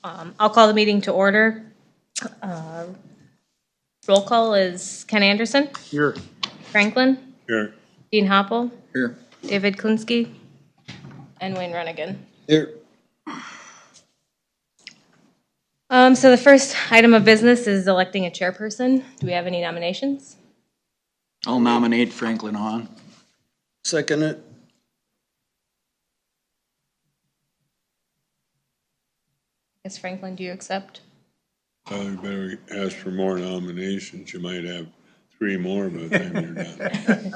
I'll call the meeting to order. Roll call is Ken Anderson, Here. Franklin, Here. Dean Hoppel, Here. David Klinsky, and Wayne Runnigan. Here. So the first item of business is electing a chairperson. Do we have any nominations? I'll nominate Franklin Hahn. Second it. Yes, Franklin, do you accept? You better ask for more nominations. You might have 3 more by the time you're done.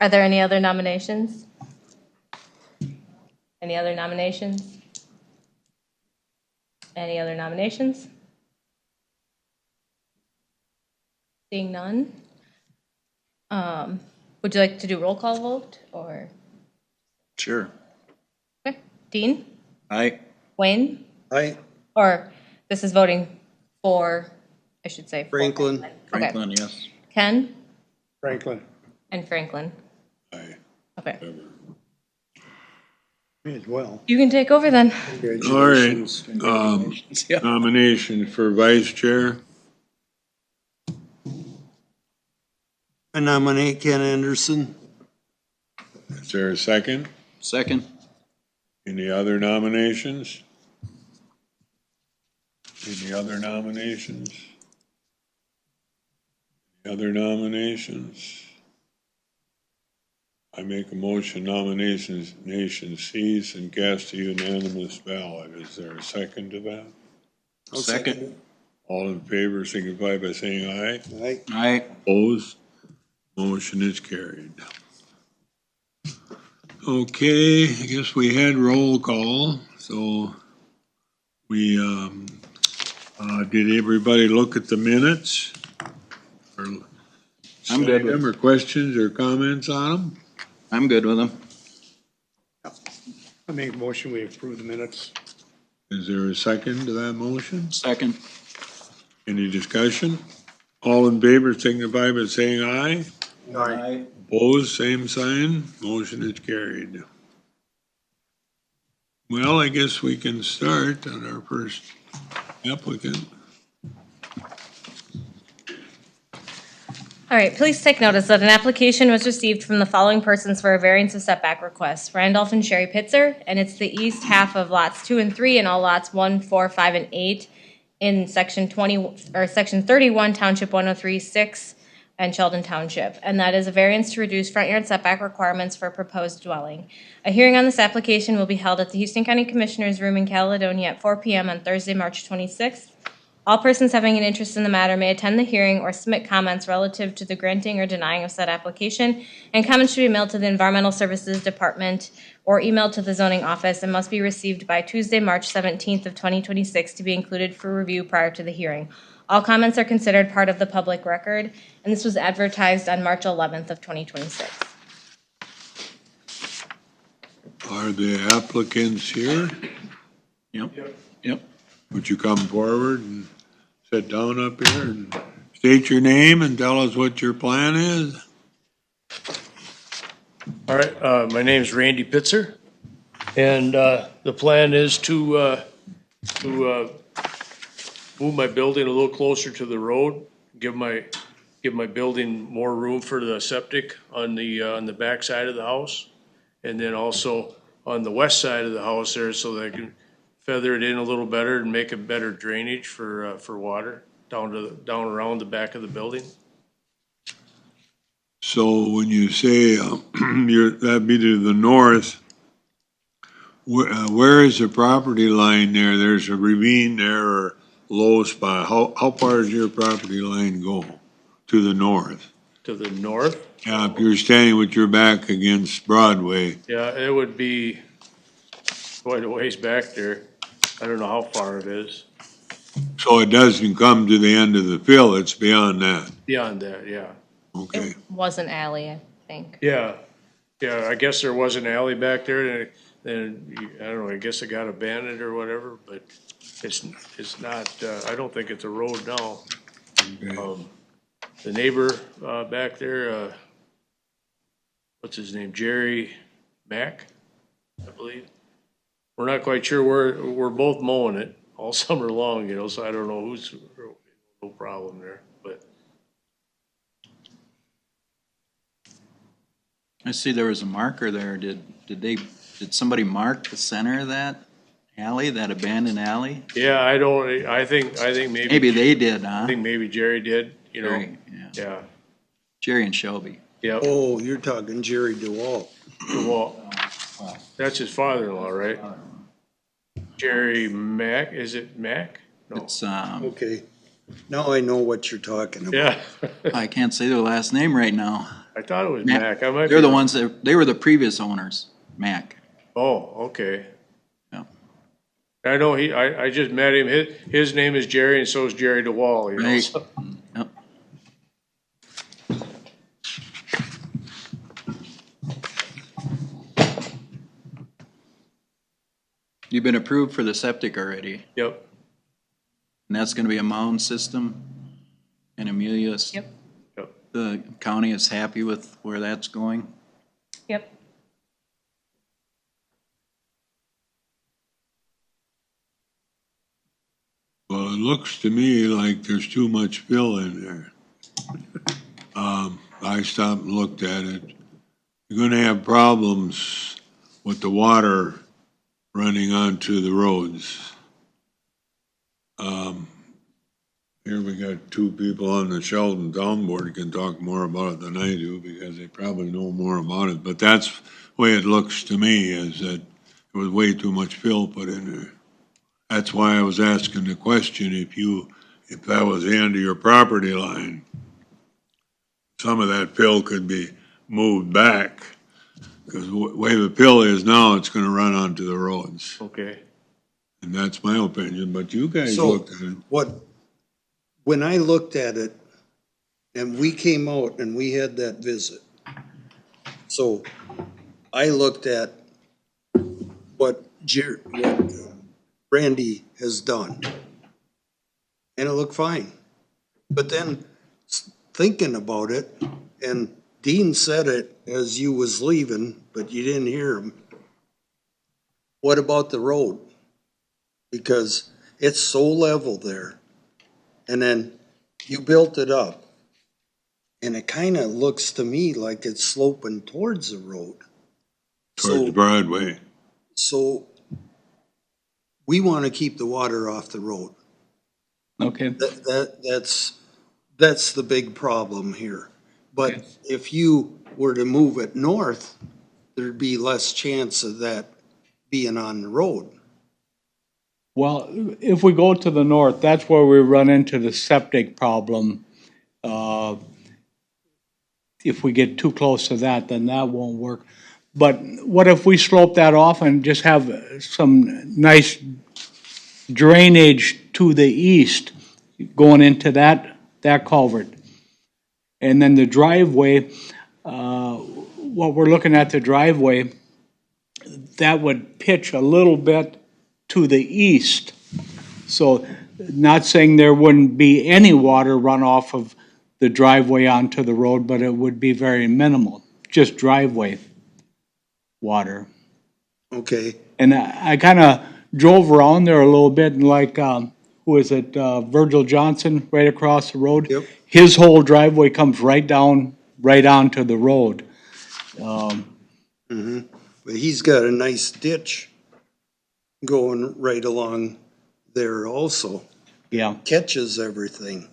Are there any other nominations? Any other nominations? Any other nominations? Seeing none. Would you like to do roll call vote or? Sure. Okay. Dean? Aye. Wayne? Aye. Or this is voting for, I should say. for Franklin. Okay. Franklin, yes. Ken Franklin. and Franklin. Aye. Okay. Whatever. Me as well. You can take over then. All right. Yeah. Nomination for vice chair. I nominate Ken Anderson. Is there a second? Second. Any other nominations? Any other nominations? Any other nominations? I make a motion nominations nation cease and cast a unanimous ballot. Is there a second to that? Second. All in favor signify by saying aye. Aye. Aye. Opposed? Motion is carried. Okay, I guess we had roll call, so we, did everybody look at the minutes? Or I'm good cite with them, or questions or comments on them? I'm good with them. I make a motion, we approve the minutes. Is there a second to that motion? Second. Any discussion? All in favor signify by saying aye. Aye. Opposed, same sign. Motion is carried. Well, I guess we can start on our first applicant. All right, please take notice that an application was received from the following persons for a variance of setback request. Randolph and Sherry Pitzer, and it's the east half of lots 2 and 3 and all lots 1, 4, 5, and 8 in section 31, township 103-6 and Sheldon Township. And that is a variance to reduce front yard setback requirements for a proposed dwelling. A hearing on this application will be held at the Houston County Commissioners Room in Caledonia at 4 p.m. on Thursday, March 26th. All persons having an interest in the matter may attend the hearing or submit comments relative to the granting or denying of said application, and comments should be mailed to the Environmental Services Department or emailed to the zoning office and must be received by Tuesday, March 17th of 2026 to be included for review prior to the hearing. All comments are considered part of the public record, and this was advertised on March 11th of 2026. Are the applicants here? Yep. Yep. Would you come forward and sit down up here and state your name and tell us what your plan is? All right, my name's Randy Pitzer, and the plan is to move my building a little closer to the road, give my building more room for the septic on the back side of the house, and then also on the west side of the house there, so that I can feather it in a little better and make a better drainage for water down around the back of the building. So when you say that'd be to the north, where is the property line there? There's a ravine there or low spot. How far does your property line go to the north? To the north, Yeah, if you're standing with your back against Broadway. yeah, it would be quite a ways back there. I don't know how far it is. So it doesn't come to the end of the fill, it's beyond that. Beyond that, yeah. Okay. It was an alley, I think. Yeah, I guess there was an alley back there, and I don't know, I guess it got abandoned or whatever, but it's not, I don't think it's a road now. Okay. The neighbor, back there, what's his name, Jerry Mack, I believe. We're not quite sure we're both mowing it, all summer long, so I don't know who's, no problem there, but. I see there was a marker there. Did somebody mark the center of that alley, that abandoned alley? Yeah, I think maybe. Maybe they did, I huh? think maybe Jerry did, Jerry, yeah. yeah, Jerry and Shelby. yeah, Oh, you're talking Jerry DeWalt. well, that's his father-in-law, right? Jerry Mack, is it Mack? No, It's, Okay. Now I know what you're talking about. yeah, I can't say their last name right now. I thought it was Mack. Mack, I might be. They're the ones they were the previous owners, Mac. Oh, okay. Yeah. I know I just met him, his name is Jerry and so is Jerry DeWall, Right. so. Yep. You've been approved for the septic already, Yep, and that's gonna be a mound system. And Amelia's, Yep. yep. the county is happy with where that's going. Yep. Well, it looks to me like there's too much fill in there. I stopped and looked at it. You're gonna have problems with the water running onto the roads. Here we got two people on the Sheldon Town Board can talk more about it than I do because they probably know more about it. But that's the way it looks to me, is that there was way too much fill put in there. That's why I was asking the question, if that was the end of your property line, some of that fill could be moved back. Because the way the fill is now, it's gonna run onto the roads. Okay, And that's my opinion, but you guys So- looked at it. When I looked at it, and we came out and we had that visit. So I looked at what Randy has done. And it looked fine. But then thinking about it, and Dean said it as you was leaving, but you didn't hear him. What about the road? Because it's so level there. And then you built it up. And it kind of looks to me like it's sloping towards the road. Towards Broadway. So we want to keep the water off the road. Okay. That's the big problem here. But if you were to move it north, there'd be less chance of that being on the road. Well, if we go to the north, that's where we run into the septic problem. If we get too close to that, then that won't work. But what if we slope that off and just have some nice drainage to the east going into that culvert? And then the driveway, what we're looking at the driveway, that would pitch a little bit to the east. So not saying there wouldn't be any water runoff of the driveway onto the road, but it would be very minimal, just driveway water. Okay, And I kind of drove around there a little bit and like, who is it, Virgil Johnson, right across the road? Yep. His whole driveway comes right onto the road. but he's got a nice ditch going right along there also. Yeah, Catches everything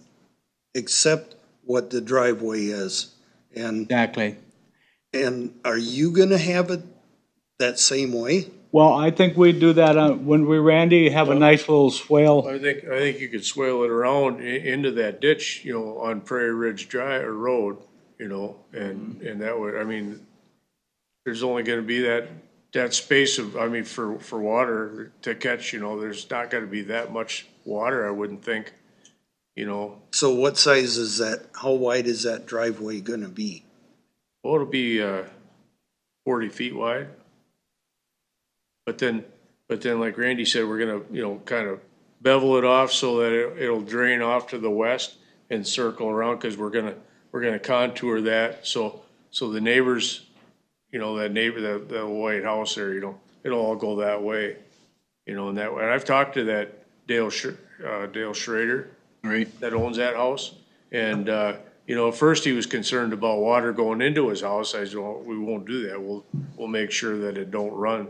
except what the driveway is. exactly. And are you gonna have it that same way? Well, I think we do that when we, Randy, have a nice little swale. I think you could swale it around into that ditch, on Prairie Ridge Drive or Road, and that would, I mean, there's only gonna be that space of, I mean, for water to catch, there's not gonna be that much water, I wouldn't think, So what size is that? How wide is that driveway gonna be? Well, it'll be 40 feet wide. But then like Randy said, we're gonna, kind of bevel it off so that it'll drain off to the west and circle around, because we're gonna contour that, so the neighbors, that white house there, it'll all go that way, and that way. And I've talked to Dale Schrader Right. that owns that house. And, you know, at first he was concerned about water going into his house. I said, well, we won't do that. We'll make sure that it don't run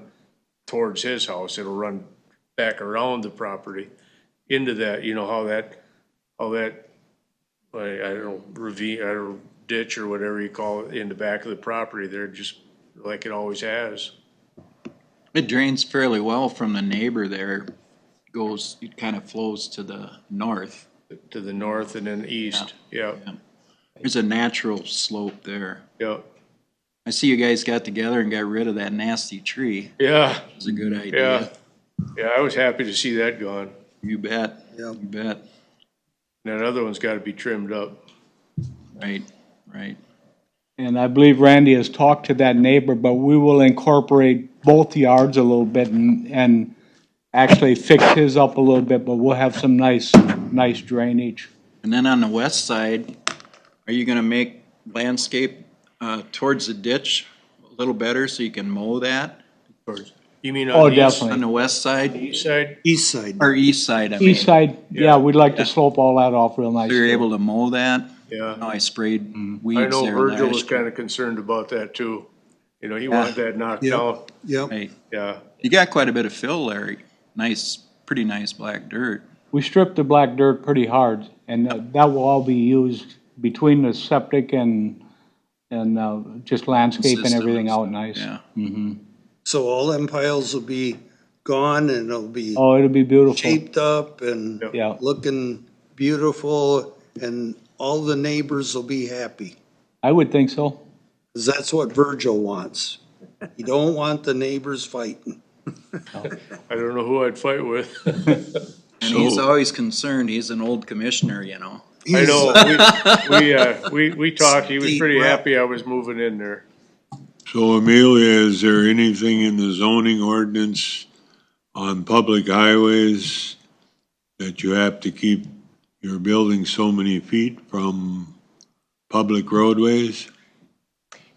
towards his house. It'll run back around the property into that, you know, how that, like, I don't know, ravine, I don't know, ditch or whatever you call it, in the back of the property there, just like it always has. It drains fairly well from the neighbor there. Goes, it kind of flows to the north. To the north and then east. Yeah, There's a natural slope there. yeah, I see you guys got together and got rid of that nasty tree. yeah, It was a good yeah. idea. Yeah, I was happy to see that gone. You bet. Yeah. You bet. That other one's gotta be trimmed up. Right, right. And I believe Randy has talked to that neighbor, but we will incorporate both yards a little bit and actually fix his up a little bit, but we'll have some nice drainage. And then on the west side, are you gonna make landscape, towards the ditch a little better so you can mow that? You mean Oh, on the east, definitely. On the west side, east side? East side. or east side, I mean? East side, yeah, we'd like to slope all that off real nice. So you're able to mow that? Yeah. No, I sprayed I weeds know there Virgil was last year. kinda concerned about that too. You know, he wanted that knocked Yeah. down. Yep. Right. Yeah, You got quite a bit of fill there. Nice, pretty nice black dirt. We stripped the black dirt pretty hard, and that will all be used between the septic and just landscaping everything out nice. Yeah. So all them piles will be gone and it'll be Oh, it'll be beautiful. shaped up and Yeah. looking beautiful, and all the neighbors will be happy. I would think so. 'Cause that's what Virgil wants. You don't want the neighbors fighting. I don't know who I'd fight with. And he's always concerned, he's an old commissioner, you know. I know, we talked, he was State pretty rep. happy I was moving in there. So Amelia, is there anything in the zoning ordinance on public highways that you have to keep your building so many feet from public roadways?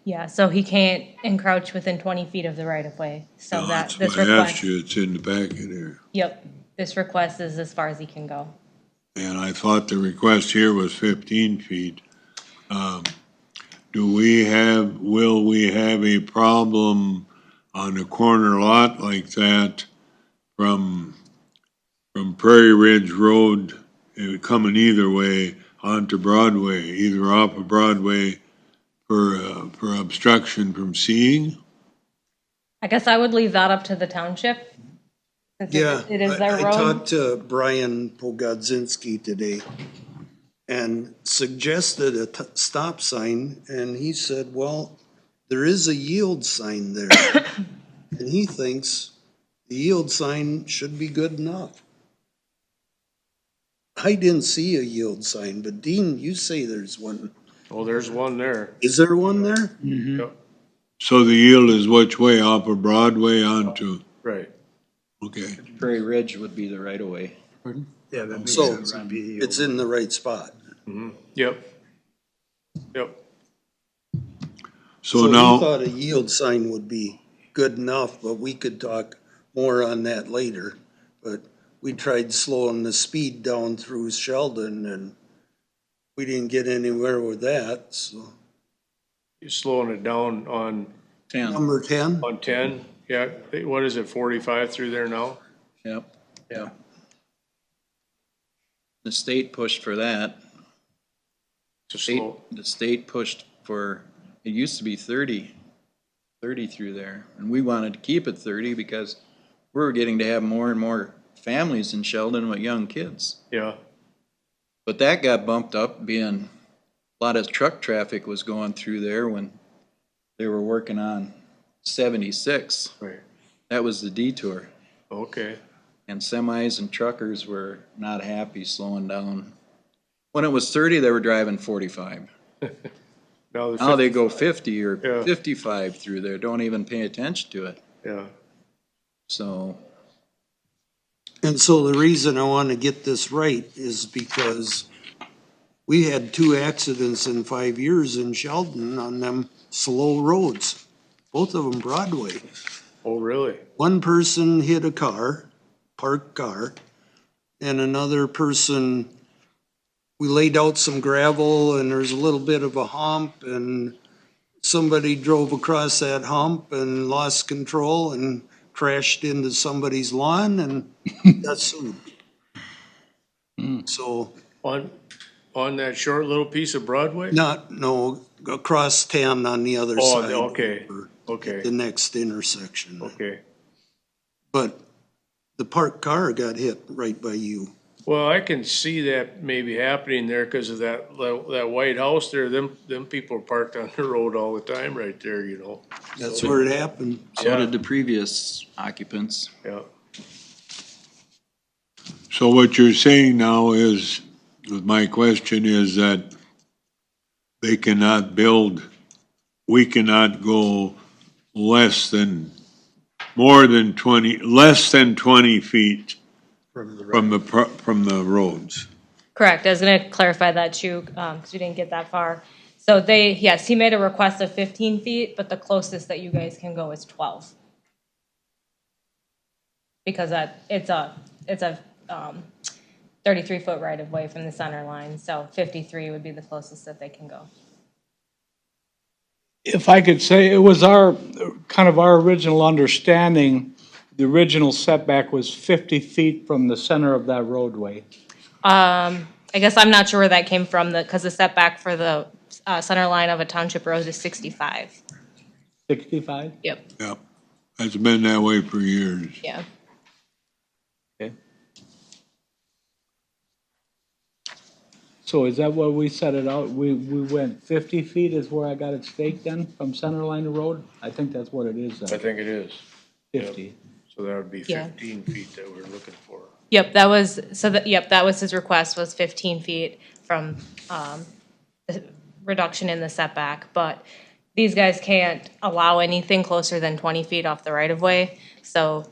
Yeah, so he can't encroach within 20 feet of the right of way. So No, that, that's this why I asked request, you, it's in the packet here. yep, this request is as far as he can go. And I thought the request here was 15 feet. Will we have a problem on a corner lot like that from Prairie Ridge Road, coming either way onto Broadway, either off of Broadway for obstruction from seeing? I guess I would leave that up to the township. Since Yeah, it is their I road. talked to Brian Pogodzinski today and suggested a stop sign, and he said, well, there is a yield sign there. And he thinks the yield sign should be good enough. I didn't see a yield sign, but Dean, you say there's one. Oh, there's one there. Is there one there? Yep, So the yield is which way, off of Broadway onto, right. okay. Prairie Ridge would be the right of way. Yeah, that makes So sense. It'd be it's in the right spot. Yep. Yep, So he now, thought a yield sign would be good enough, but we could talk more on that later. But we tried slowing the speed down through Sheldon, and we didn't get anywhere with that, so. you're slowing it down on 10, Number 10? 10, yeah, what is it, 45 through there now? yep, yep. The state pushed for that. To slow, The state pushed for, it used to be 30 through there. And we wanted to keep it 30 because we were getting to have more and more families in Sheldon with young kids. yeah, But that got bumped up, being a lot of truck traffic was going through there when they were working on 76. right, That was the detour. okay, And semis and truckers were not happy slowing down. When it was 30, they were driving 45. now the Now 50, they go 50 or Yeah. 55 through there, don't even pay attention to it. yeah, So, And so the reason I want to get this right is because we had 2 accidents in 5 years in Sheldon on them slow roads, both of them Broadway. oh, really? One person hit a car, parked car. and another person, we laid out some gravel and there's a little bit of a hump and somebody drove across that hump and lost control and crashed into somebody's lawn and got sued. So, On that short little piece of Broadway? no, across 10 on the other Oh, side. okay, or okay, The next intersection. okay. But the parked car got hit right by you. Well, I can see that maybe happening there because of that white house there. Them people are parked on the road all the time right there, you know. That's where it happened. So Yeah. did the previous occupants. Yeah. So what you're saying now is, my question is that they cannot build, we cannot go less than 20 feet from the roads. Correct, I was gonna clarify that too, because we didn't get that far. So yes, he made a request of 15 feet, but the closest that you guys can go is 12. Because it's a 33-foot right of way from the center line, so 53 would be the closest that they can go. If I could say, it was our original understanding, the original setback was 50 feet from the center of that roadway. I guess I'm not sure where that came from, because the setback for the center line of a township road is 65. 65? Yep, Yep, it's been that way for years. yeah. Okay. So is that what we set it out? We went 50 feet is where I got it staked then, from center line to road? I think that's what it is I then, think it is. 50. So that would be Yeah. 15 feet that we're looking for. Yep, that was his request, was 15 feet from the reduction in the setback. But these guys can't allow anything closer than 20 feet off the right-of-way. So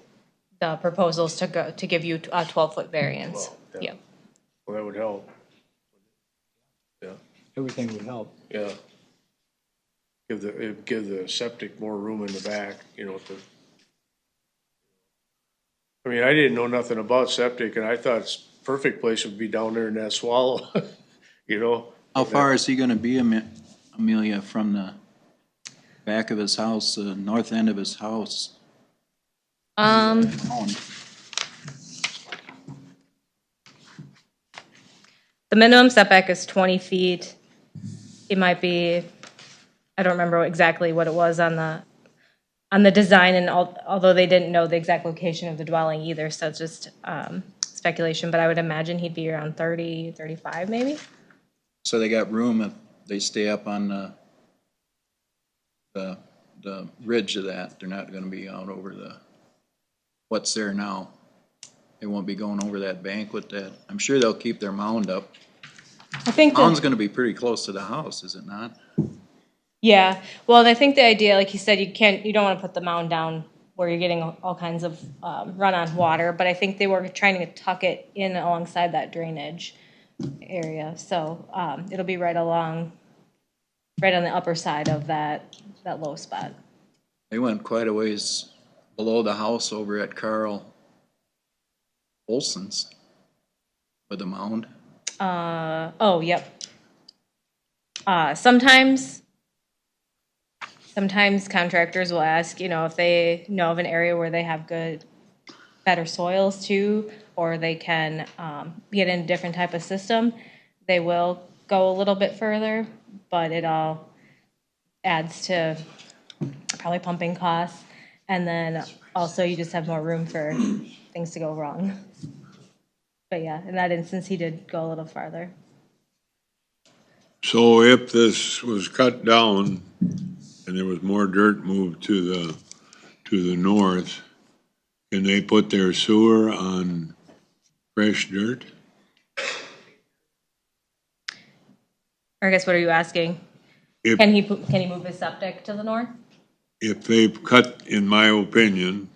the proposal is to give you a 12-foot variance. Well, yeah. Yep. Well, that would help. Yeah, Everything would help. yeah. Give the septic more room in the back, you know, I mean, I didn't know nothing about septic and I thought it's perfect place would be down there in that swallow, you know? How far is he gonna be, Amelia, from the back of his house, the north end of his house? Um, the minimum setback is 20 feet. It might be, I don't remember exactly what it was on the design, and although they didn't know the exact location of the dwelling either, so it's just speculation, but I would imagine he'd be around 30, 35 maybe. So they got room if they stay up on the ridge of that. They're not gonna be out over what's there now. They won't be going over that bank with that. I'm sure they'll keep their mound up. I think Mound's gonna be pretty close to the house, is it not? yeah, well, I think the idea, like you said, you don't want to put the mound down where you're getting all kinds of run-on water, but I think they were trying to tuck it in alongside that drainage area, so it'll be right on the upper side of that low spot. They went quite a ways below the house over at Carl Olson's with the mound. Oh, yep. Sometimes contractors will ask, if they know of an area where they have better soils too, or they can get in a different type of system, they will go a little bit further, but it all adds to probably pumping costs. And then also you just have more room for things to go wrong. But yeah, in that instance, he did go a little farther. So if this was cut down and there was more dirt moved to the north, can they put their sewer on fresh dirt? Or I guess, what are you asking? If- Can he move his septic to the north? If they cut, in my opinion,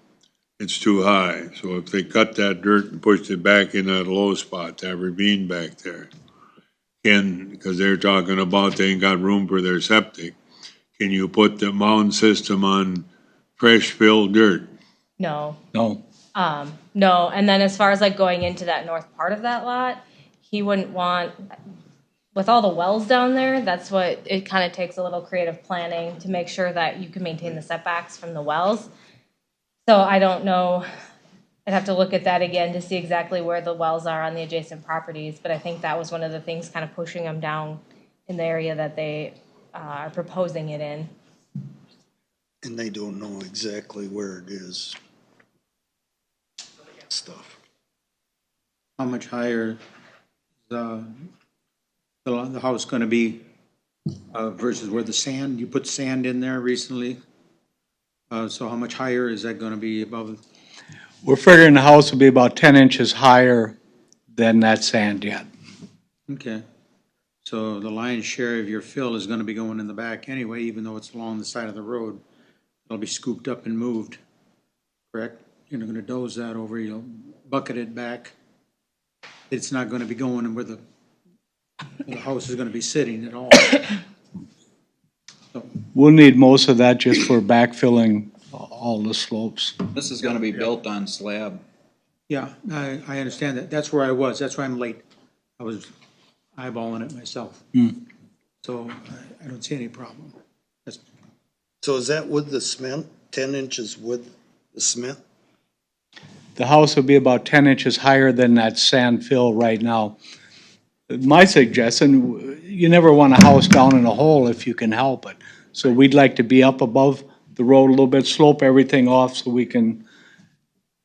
it's too high. So if they cut that dirt and pushed it back in that low spot, that ravine back there, because they're talking about they ain't got room for their septic, can you put the mound system on fresh filled dirt? No. No. No, and then as far as like going into that north part of that lot, he wouldn't want, with all the wells down there, that's what, it kind of takes a little creative planning to make sure that you can maintain the setbacks from the wells. So I don't know, I'd have to look at that again to see exactly where the wells are on the adjacent properties, but I think that was one of the things kind of pushing them down in the area that they are proposing it in. And they don't know exactly where it is. Stuff. How much higher is the house gonna be versus where the sand, you put sand in there recently? So how much higher is that gonna be above? We're figuring the house will be about 10 inches higher than that sand yet. Okay. So the lion's share of your fill is gonna be going in the back anyway, even though it's along the side of the road. It'll be scooped up and moved, correct? You're not gonna doze that over, you'll bucket it back. It's not gonna be going where the house is gonna be sitting at all. We'll need most of that just for backfilling all the slopes. This is gonna be built on slab. Yeah, I understand that. That's where I was. That's why I'm late. I was eyeballing it myself. So I don't see any problem. That's, So is that with the cement, 10 inches with the cement? The house will be about 10 inches higher than that sand fill right now. My suggestion, you never want a house down in a hole if you can help it. So we'd like to be up above the road a little bit, slope everything off so we can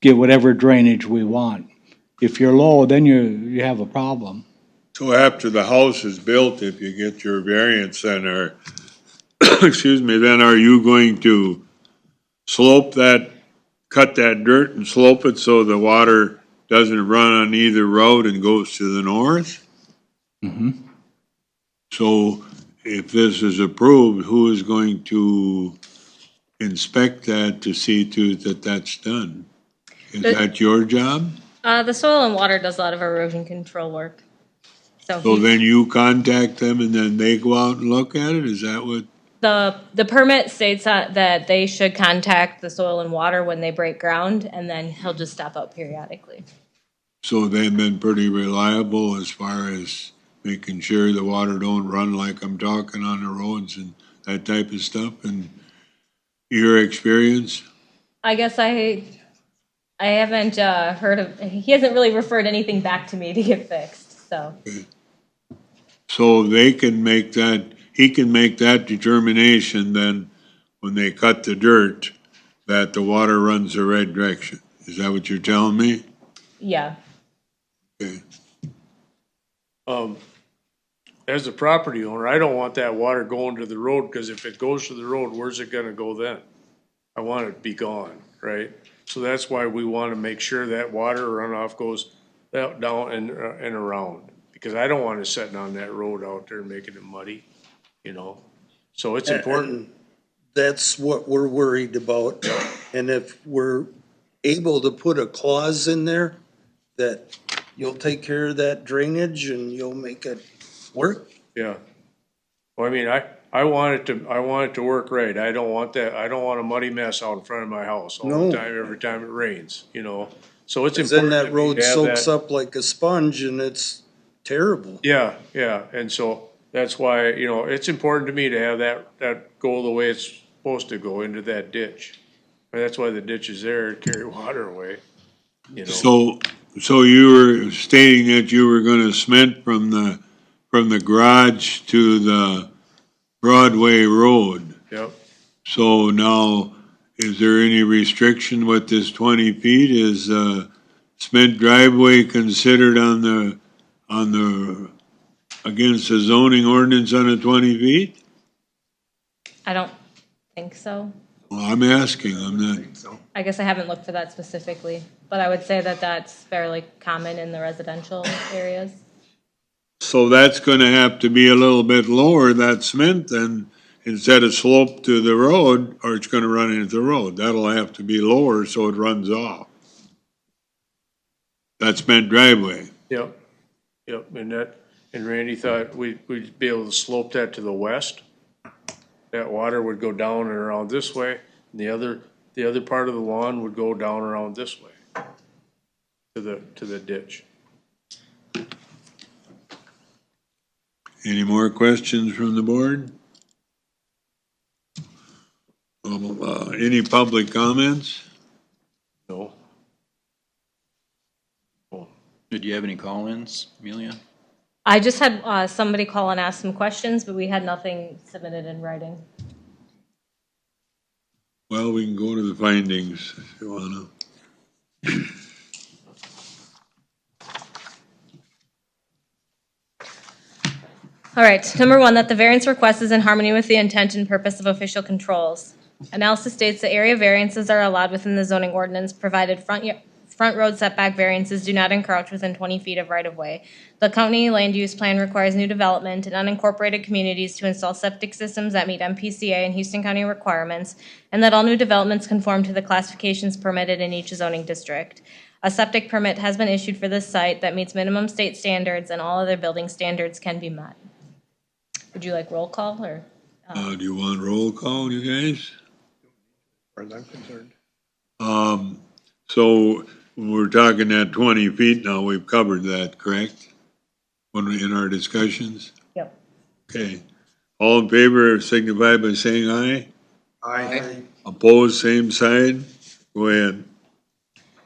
get whatever drainage we want. If you're low, then you have a problem. So after the house is built, if you get your variance, then are, excuse me, then are you going to slope that, cut that dirt and slope it so the water doesn't run on either road and goes to the north? So if this is approved, who is going to inspect that to see to that that's done? Is that your job? The soil and water does a lot of erosion control work. So So then you contact them and then they go out and look at it? Is that what? the permit states that they should contact the soil and water when they break ground, and then he'll just step up periodically. So they've been pretty reliable as far as making sure the water don't run like I'm talking on the roads and that type of stuff, and your experience? I guess I haven't heard of, he hasn't really referred anything back to me to get fixed, so. So they can make that, he can make that determination then when they cut the dirt, that the water runs the right direction. Is that what you're telling me? Yeah, Okay. As a property owner, I don't want that water going to the road, because if it goes to the road, where's it gonna go then? I want it to be gone, right? So that's why we wanna make sure that water runoff goes down and around, because I don't want it sitting on that road out there making it muddy, you know? So it's important. And that's what we're worried about. And if we're able to put a clause in there that you'll take care of that drainage and you'll make it work. Yeah. Well, I mean, I want it to work right. I don't want that, I don't want a muddy mess out in front of my house all No. the time, every time it rains, you know? So it's 'Cause then important. that road to have soaks that- up like a sponge and it's terrible. Yeah, yeah, and so that's why, you know, it's important to me to have that go the way it's supposed to go, into that ditch. And that's why the ditch is there, to carry water away, you know? So you were stating that you were gonna cement from the garage to the Broadway Road. Yep. So now, is there any restriction with this 20 feet? Is cement driveway considered on the, against the zoning ordinance on the 20 feet? I don't think so. Well, I'm asking, I'm not, I guess I haven't looked for that specifically, but I would say that that's fairly common in the residential areas. so that's gonna have to be a little bit lower, that cement, then, instead of slope to the road, or it's gonna run into the road. That'll have to be lower so it runs off. That cement driveway. Yep, and Randy thought we'd be able to slope that to the west. That water would go down and around this way, and the other part of the lawn would go down around this way. to the ditch. Any more questions from the board? Any public comments? No. Did you have any call-ins, Amelia? I just had somebody call and ask some questions, but we had nothing submitted in writing. Well, we can go to the findings if you wanna. All right, number one, that the variance request is in harmony with the intent and purpose of official controls. Analysis states the area variances are allowed within the zoning ordinance, provided front road setback variances do not encroach within 20 feet of right-of-way. The county land use plan requires new development in unincorporated communities to install septic systems that meet MPCA and Houston County requirements, and that all new developments conform to the classifications permitted in each zoning district. A septic permit has been issued for this site that meets minimum state standards, and all other building standards can be met. Would you like roll call, or? Do you want roll call, you guys? As far as I'm concerned. So we're talking at 20 feet now, we've covered that, correct? In our discussions? Yep. Okay. All in favor signify by saying aye. Aye. Opposed, same side? Go ahead.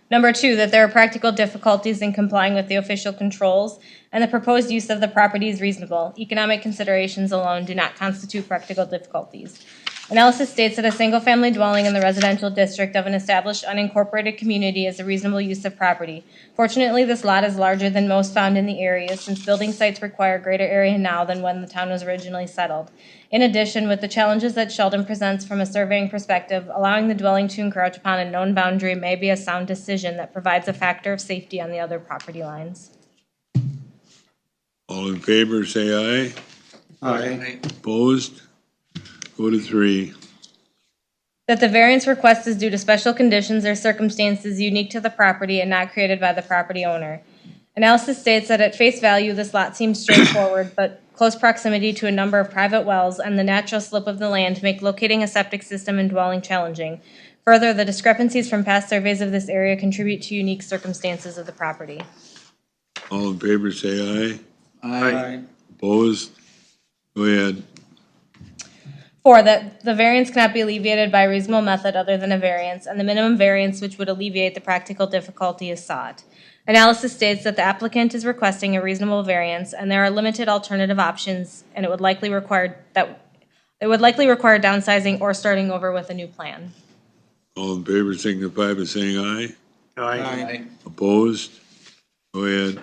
Number two, that there are practical difficulties in complying with the official controls, and the proposed use of the property is reasonable. Economic considerations alone do not constitute practical difficulties. Analysis states that a single-family dwelling in the residential district of an established unincorporated community is a reasonable use of property. Fortunately, this lot is larger than most found in the area, since building sites require greater area now than when the town was originally settled. In addition, with the challenges that Sheldon presents from a surveying perspective, allowing the dwelling to encroach upon a known boundary may be a sound decision that provides a factor of safety on the other property lines. All in favor, say aye. Aye. Opposed? Go to 3. That the variance request is due to special conditions or circumstances unique to the property and not created by the property owner. Analysis states that at face value, this lot seems straightforward, but close proximity to a number of private wells and the natural slope of the land make locating a septic system and dwelling challenging. Further, the discrepancies from past surveys of this area contribute to unique circumstances of the property. All in favor, say aye. Aye. Opposed? Go ahead. 4, that the variance cannot be alleviated by a reasonable method other than a variance, and the minimum variance which would alleviate the practical difficulty is sought. Analysis states that the applicant is requesting a reasonable variance, and there are limited alternative options, and it would likely require downsizing or starting over with a new plan. All in favor signify by saying aye. Aye. Opposed? Go ahead.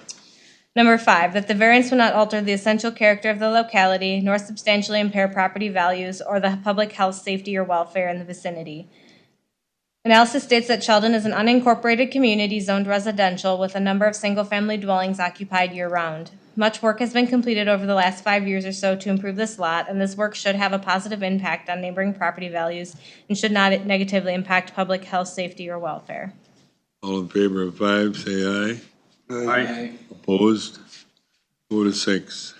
Number 5, that the variance will not alter the essential character of the locality, nor substantially impair property values or the public health, safety, or welfare in the vicinity. Analysis states that Sheldon is an unincorporated community zoned residential with a number of single-family dwellings occupied year-round. Much work has been completed over the last 5 years or so to improve this lot, and this work should have a positive impact on neighboring property values and should not negatively impact public health, safety, or welfare. All in favor of 5, say aye. Aye. Opposed? Go to 6.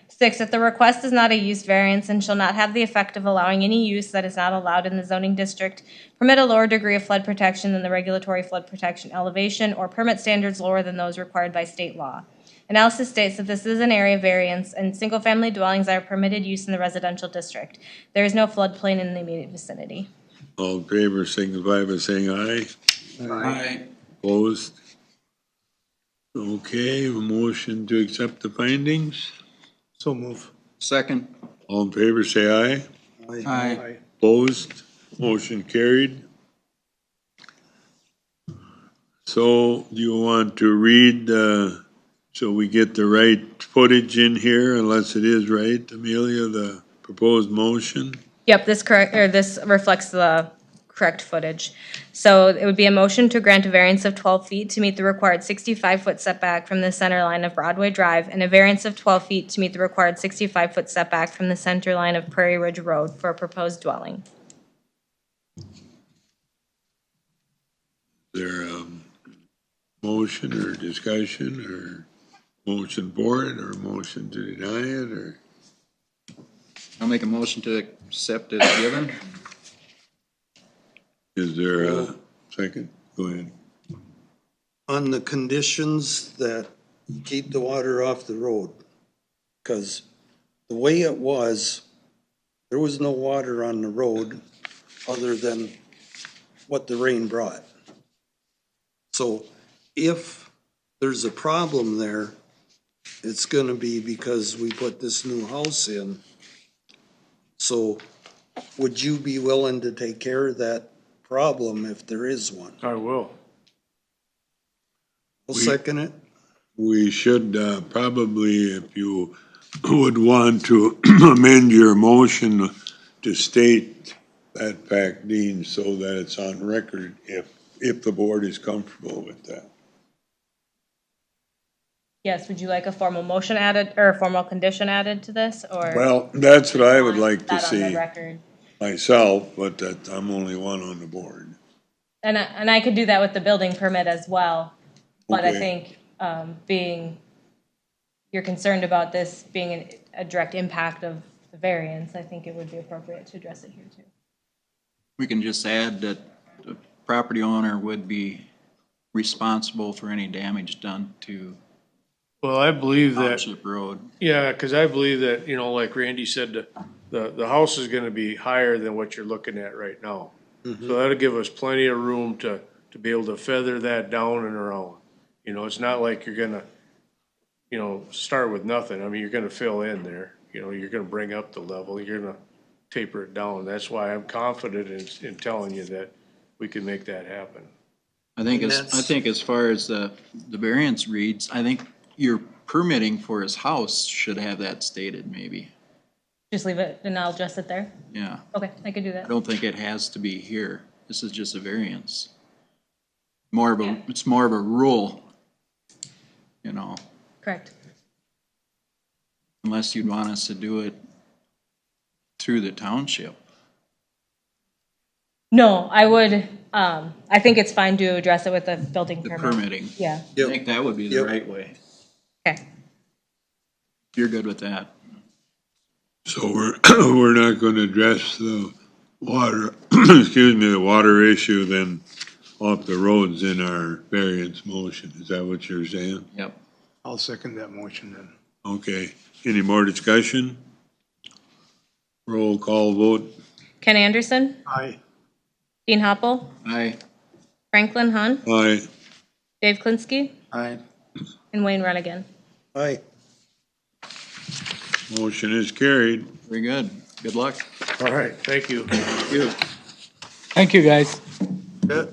6, that the request is not a use variance and shall not have the effect of allowing any use that is not allowed in the zoning district, permit a lower degree of flood protection than the regulatory flood protection elevation, or permit standards lower than those required by state law. Analysis states that this is an area variance and single-family dwellings are permitted use in the residential district. There is no floodplain in the immediate vicinity. All in favor signify by saying aye. Aye. Opposed? Okay, a motion to accept the findings. So move. Second. All in favor, say aye. Aye. Opposed? Motion carried. So do you want to read, so we get the right footage in here, unless it is right, Amelia, the proposed motion? Yep, this reflects the correct footage. So it would be a motion to grant a variance of 12 feet to meet the required 65-foot setback from the center line of Broadway Drive, and a variance of 12 feet to meet the required 65-foot setback from the center line of Prairie Ridge Road for a proposed dwelling. Is there a motion or discussion, or motion for it, or motion to deny it, or? I'll make a motion to accept as given. Is there a second? Go ahead. on the conditions that you keep the water off the road. Cause the way it was, there was no water on the road other than what the rain brought. So if there's a problem there, it's gonna be because we put this new house in. So would you be willing to take care of that problem if there is one? I will. I'll second it. We should probably, if you would want to amend your motion to state that fact, Dean, so that it's on record if the board is comfortable with that. Yes, would you like a formal motion added, or a formal condition added to this, or? Well, that's what I would like to That on the see record. myself, but that I'm only one on the board. And I could do that with the building permit as well, but I Okay. think, being, you're concerned about this being a direct impact of the variance, I think it would be appropriate to address it here too. We can just add that the property owner would be responsible for any damage done to Well, I believe that, Township Road. yeah, cause I believe that, like Randy said, the house is gonna be higher than what you're looking at right now. So that'll give us plenty of room to be able to feather that down and around. It's not like you're gonna, start with nothing. I mean, you're gonna fill in there, you're gonna bring up the level, you're gonna taper it down. That's why I'm confident in telling you that we can make that happen. I think And as far as the variance reads, I think your permitting for his house should have that stated maybe. Just leave it and I'll address it there? Yeah, Okay, I could do I that. don't think it has to be here. This is just a variance. Yeah. It's more of a rule, Correct. unless you'd want us to do it through the township. No, I would, I think it's fine to address it with the building The permit. permitting. Yeah, I think that would be the Yep. right way. okay. If you're good with that. So we're not gonna address the water, excuse me, the water issue then off the roads in our variance motion. Is that what you're saying? Yep. I'll second that motion then. Okay. Any more discussion? Roll call vote. Ken Anderson, Aye. Dean Hoppel, Aye. Franklin Hahn, Aye. Dave Klinsky, Aye. and Wayne Runnigan. Aye. Motion is carried. Very good. Good luck. All right, thank you. Thank you, guys. Yeah.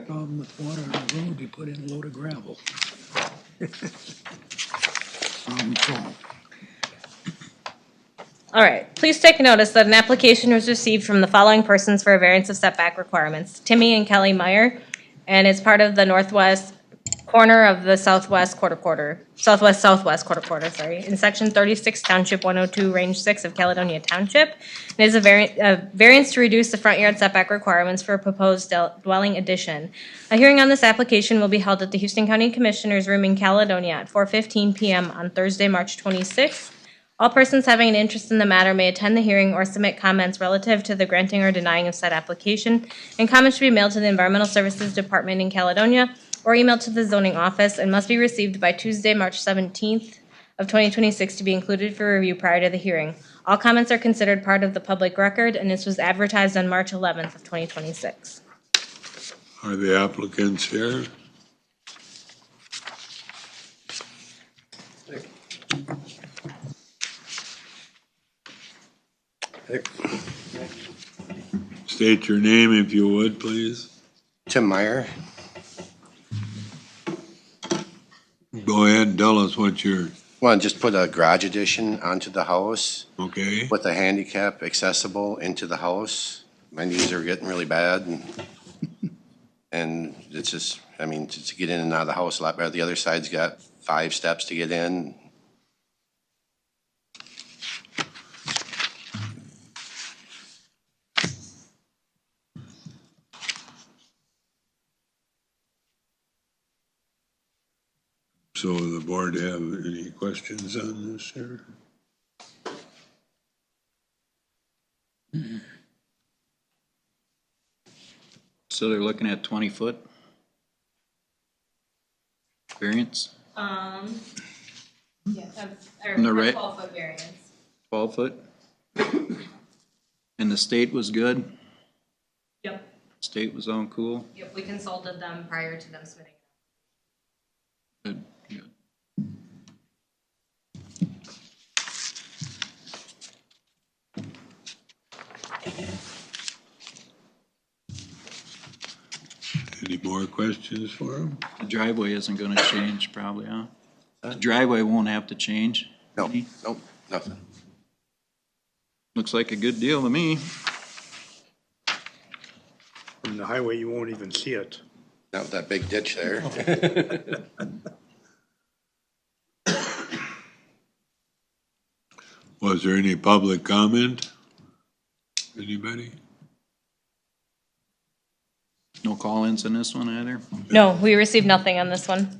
Problem with water on the road, you put in a load of gravel. Problem solved. All right, please take notice that an application was received from the following persons for a variance of setback requirements. Timmy and Kelly Meyer, and it's part of the northwest corner of the southwest quarter, in section 36, township 102, range 6 of Caledonia Township. It is a variance to reduce the front yard setback requirements for a proposed dwelling addition. A hearing on this application will be held at the Houston County Commissioners Room in Caledonia at 4:15 p.m. on Thursday, March 26th. All persons having an interest in the matter may attend the hearing or submit comments relative to the granting or denying of said application, and comments should be mailed to the Environmental Services Department in Caledonia or emailed to the zoning office and must be received by Tuesday, March 17th of 2026 to be included for review prior to the hearing. All comments are considered part of the public record, and this was advertised on March 11th of 2026. Are the applicants here? State your name if you would, please. Tim Meyer. Go ahead and tell us what you're, Want to just put a garage addition onto the house okay? with a handicap accessible into the house. My knees are getting really bad and it's just, to get in and out of the house a lot better. The other side's got 5 steps to get in. So the board have any questions on this here? So they're looking at 20-foot variance, Yeah, From the right- 12-foot variance. 12-foot? And the state was good? Yep. State was on cool? Yep, we consulted them prior to them submitting. Good, good. Any more questions for him? The driveway isn't gonna change probably, huh? The driveway won't have to change. No, nope, nothing. Looks like a good deal to me. From the highway, you won't even see it. Not with that big ditch there. Was there any public comment? Anybody? No call-ins in this one either? No, we received nothing on this one.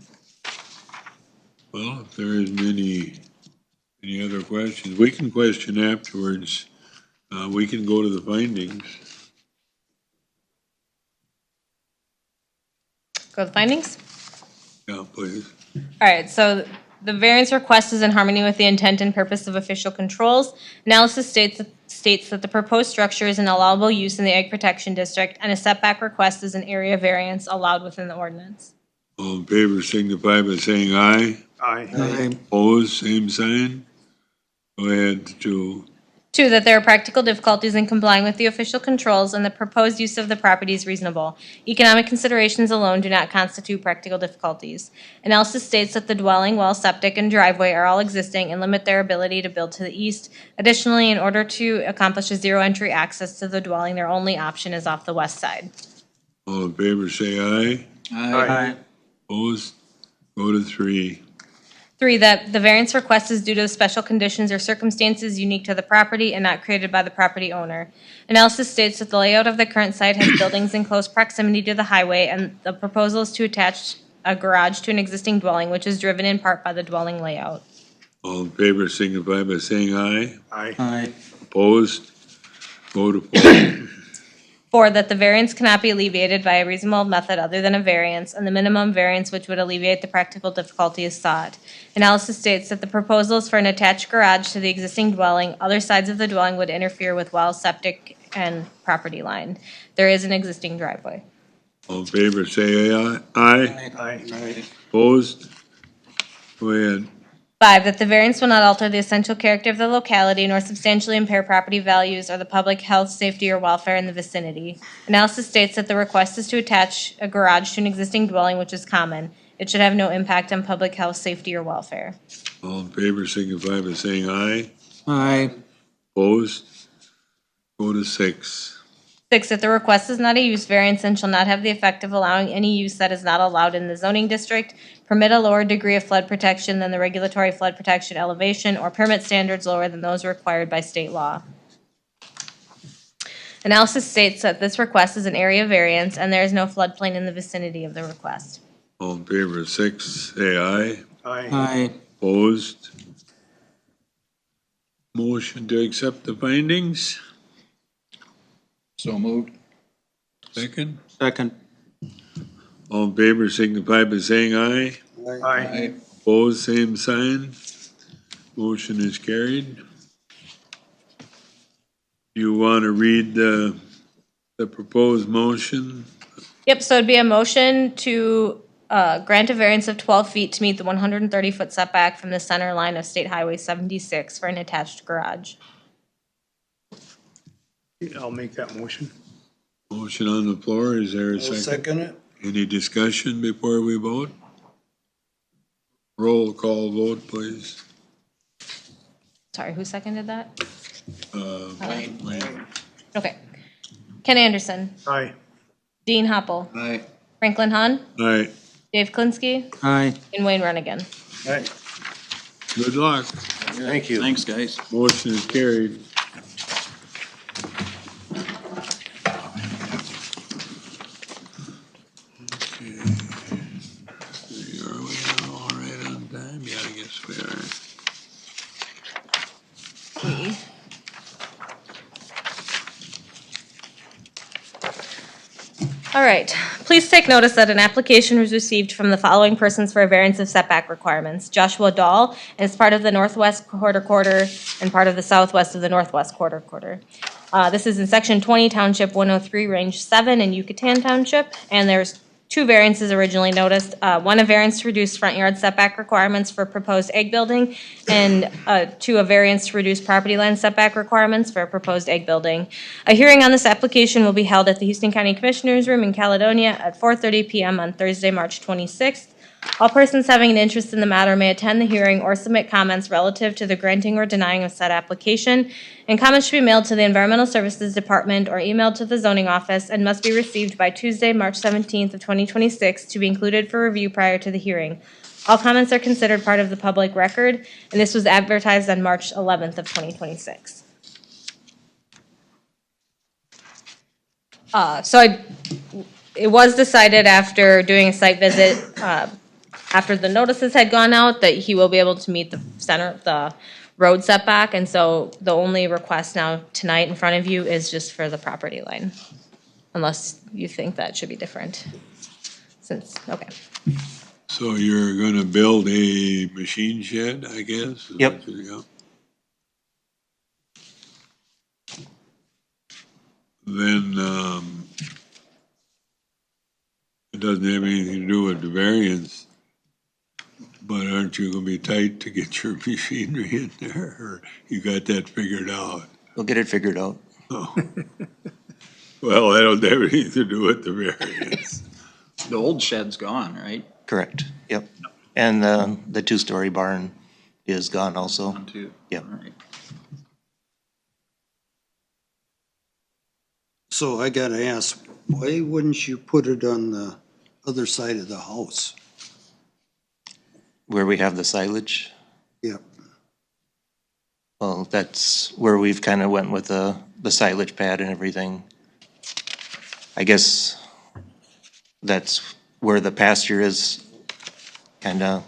Well, if there isn't any other questions, we can question afterwards. We can go to the findings. Go to the findings. Yeah, please. All right, so the variance request is in harmony with the intent and purpose of official controls. Analysis states that the proposed structure is an allowable use in the Ag Protection District, and a setback request is an area variance allowed within the ordinance. All in favor signify by saying aye. Aye. Opposed, same sign. Go ahead to, 2, that there are practical difficulties in complying with the official controls and the proposed use of the property is reasonable. Economic considerations alone do not constitute practical difficulties. Analysis states that the dwelling, well, septic, and driveway are all existing and limit their ability to build to the east. Additionally, in order to accomplish a zero-entry access to the dwelling, their only option is off the west side. all in favor say aye. Aye. Opposed, go to 3. 3, that the variance request is due to special conditions or circumstances unique to the property and not created by the property owner. Analysis states that the layout of the current site has buildings in close proximity to the highway, and the proposal is to attach a garage to an existing dwelling, which is driven in part by the dwelling layout. All in favor signify by saying aye. Aye. Opposed, go to 4. 4, that the variance cannot be alleviated by a reasonable method other than a variance, and the minimum variance which would alleviate the practical difficulty is sought. Analysis states that the proposal is for an attached garage to the existing dwelling. Other sides of the dwelling would interfere with well, septic, and property line. There is an existing driveway. All in favor say aye. Aye. Aye. Opposed, go ahead. 5, that the variance will not alter the essential character of the locality nor substantially impair property values or the public health, safety, or welfare in the vicinity. Analysis states that the request is to attach a garage to an existing dwelling, which is common. It should have no impact on public health, safety, or welfare. All in favor signify by saying aye. Aye. Opposed, go to 6. 6, that the request is not a use variance and shall not have the effect of allowing any use that is not allowed in the zoning district, permit a lower degree of flood protection than the regulatory flood protection elevation, or permit standards lower than those required by state law. Analysis states that this request is an area variance and there is no floodplain in the vicinity of the request. All in favor of 6, say aye. Aye. Opposed. Motion to accept the findings. So moved. Second. Second. All in favor signify by saying aye. Aye. Opposed, same sign. Motion is carried. You want to read the proposed motion? Yep, so it'd be a motion to grant a variance of 12 feet to meet the 130-foot setback from the center line of State Highway 76 for an attached garage. I'll make that motion. Motion on the floor, is there a I'll second? second it. Any discussion before we vote? Roll call vote, please. Sorry, who seconded that? Wayne. Okay. Ken Anderson, Aye. Dean Hoppel, Aye. Franklin Hahn, Aye, Dave Klinsky, Aye. and Wayne Runnigan. Aye. good luck. Thank you. Thanks, guys. Motion is carried. Okay. Are we all right on time? Yeah, I guess we are. All right, please take notice that an application was received from the following persons for a variance of setback requirements. Joshua Dahl, and is part of the northwest quarter and part of the southwest of the northwest quarter. This is in section 20, township 103, range 7 in Yucatan Township, and there's two variances originally noticed. One, a variance to reduce front yard setback requirements for proposed egg building, and two, a variance to reduce property line setback requirements for a proposed egg building. A hearing on this application will be held at the Houston County Commissioners Room in Caledonia at 4:30 p.m. on Thursday, March 26th. All persons having an interest in the matter may attend the hearing or submit comments relative to the granting or denying of said application, and comments should be mailed to the Environmental Services Department or emailed to the zoning office and must be received by Tuesday, March 17th of 2026 to be included for review prior to the hearing. All comments are considered part of the public record, and this was advertised on March 11th of 2026. It was decided after doing a site visit, after the notices had gone out, that he will be able to meet the road setback, and so the only request now tonight in front of you is just for the property line, unless you think that should be different. Okay. So you're gonna build a machine shed, I guess? Is Yep. what you- yeah. Then, it doesn't have anything to do with the variance, but aren't you gonna be tight to get your machinery in there, or you got that figured out? We'll get it figured out. Oh. Well, that don't have anything to do with the variance. The old shed's gone, right? Correct, yep. And the two-story barn is gone also. Gone too. Yep. All right. So I gotta ask, why wouldn't you put it on the other side of the house? Where we have the silage, Yep. well, that's where we've kind of went with the silage pad and everything. I guess that's where the pasture is, kind of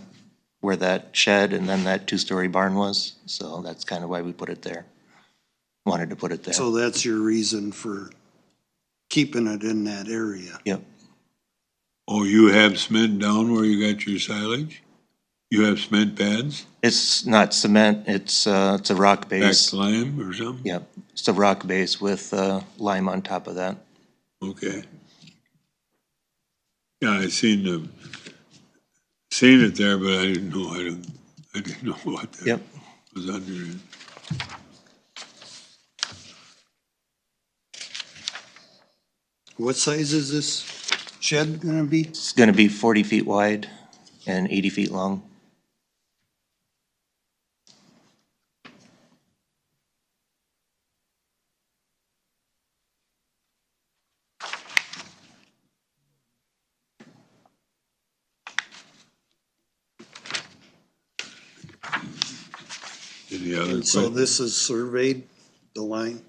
where that shed and then that two-story barn was. So that's kind of why we put it there. Wanted to put it there. So that's your reason for keeping it in that area? Yep, Oh, you have cement down where you got your silage? You have cement pads, it's not cement, it's a rock back base. lime or something? Yep, it's a rock base with lime on top of that. Okay. Yeah, I seen it there, but I didn't know, I didn't know what that Yep. was under it. What size is this shed gonna be? It's gonna be 40 feet wide and 80 feet long. Any other So questions? this is surveyed, the line,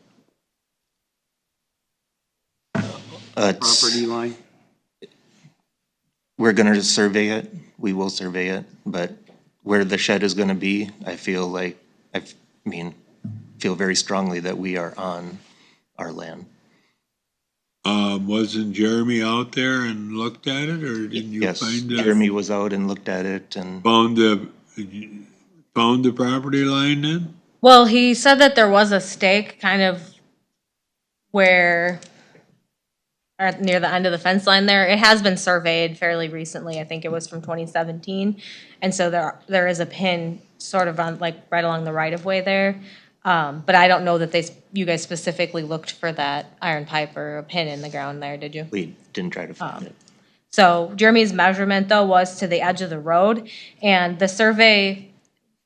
It's- property line? We're gonna survey it, we will survey it, but where the shed is gonna be, I feel like, feel very strongly that we are on our land. Wasn't Jeremy out there and looked at it, or didn't you Yes, find Jeremy was out and looked at it and, found the property line then? Well, he said that there was a stake kind of where, or near the end of the fence line there. It has been surveyed fairly recently. I think it was from 2017. And so there is a pin sort of on, like, right along the right of way there. But I don't know that you guys specifically looked for that iron pipe or a pin in the ground there, did you? we didn't try to find it. So Jeremy's measurement, though, was to the edge of the road, and the survey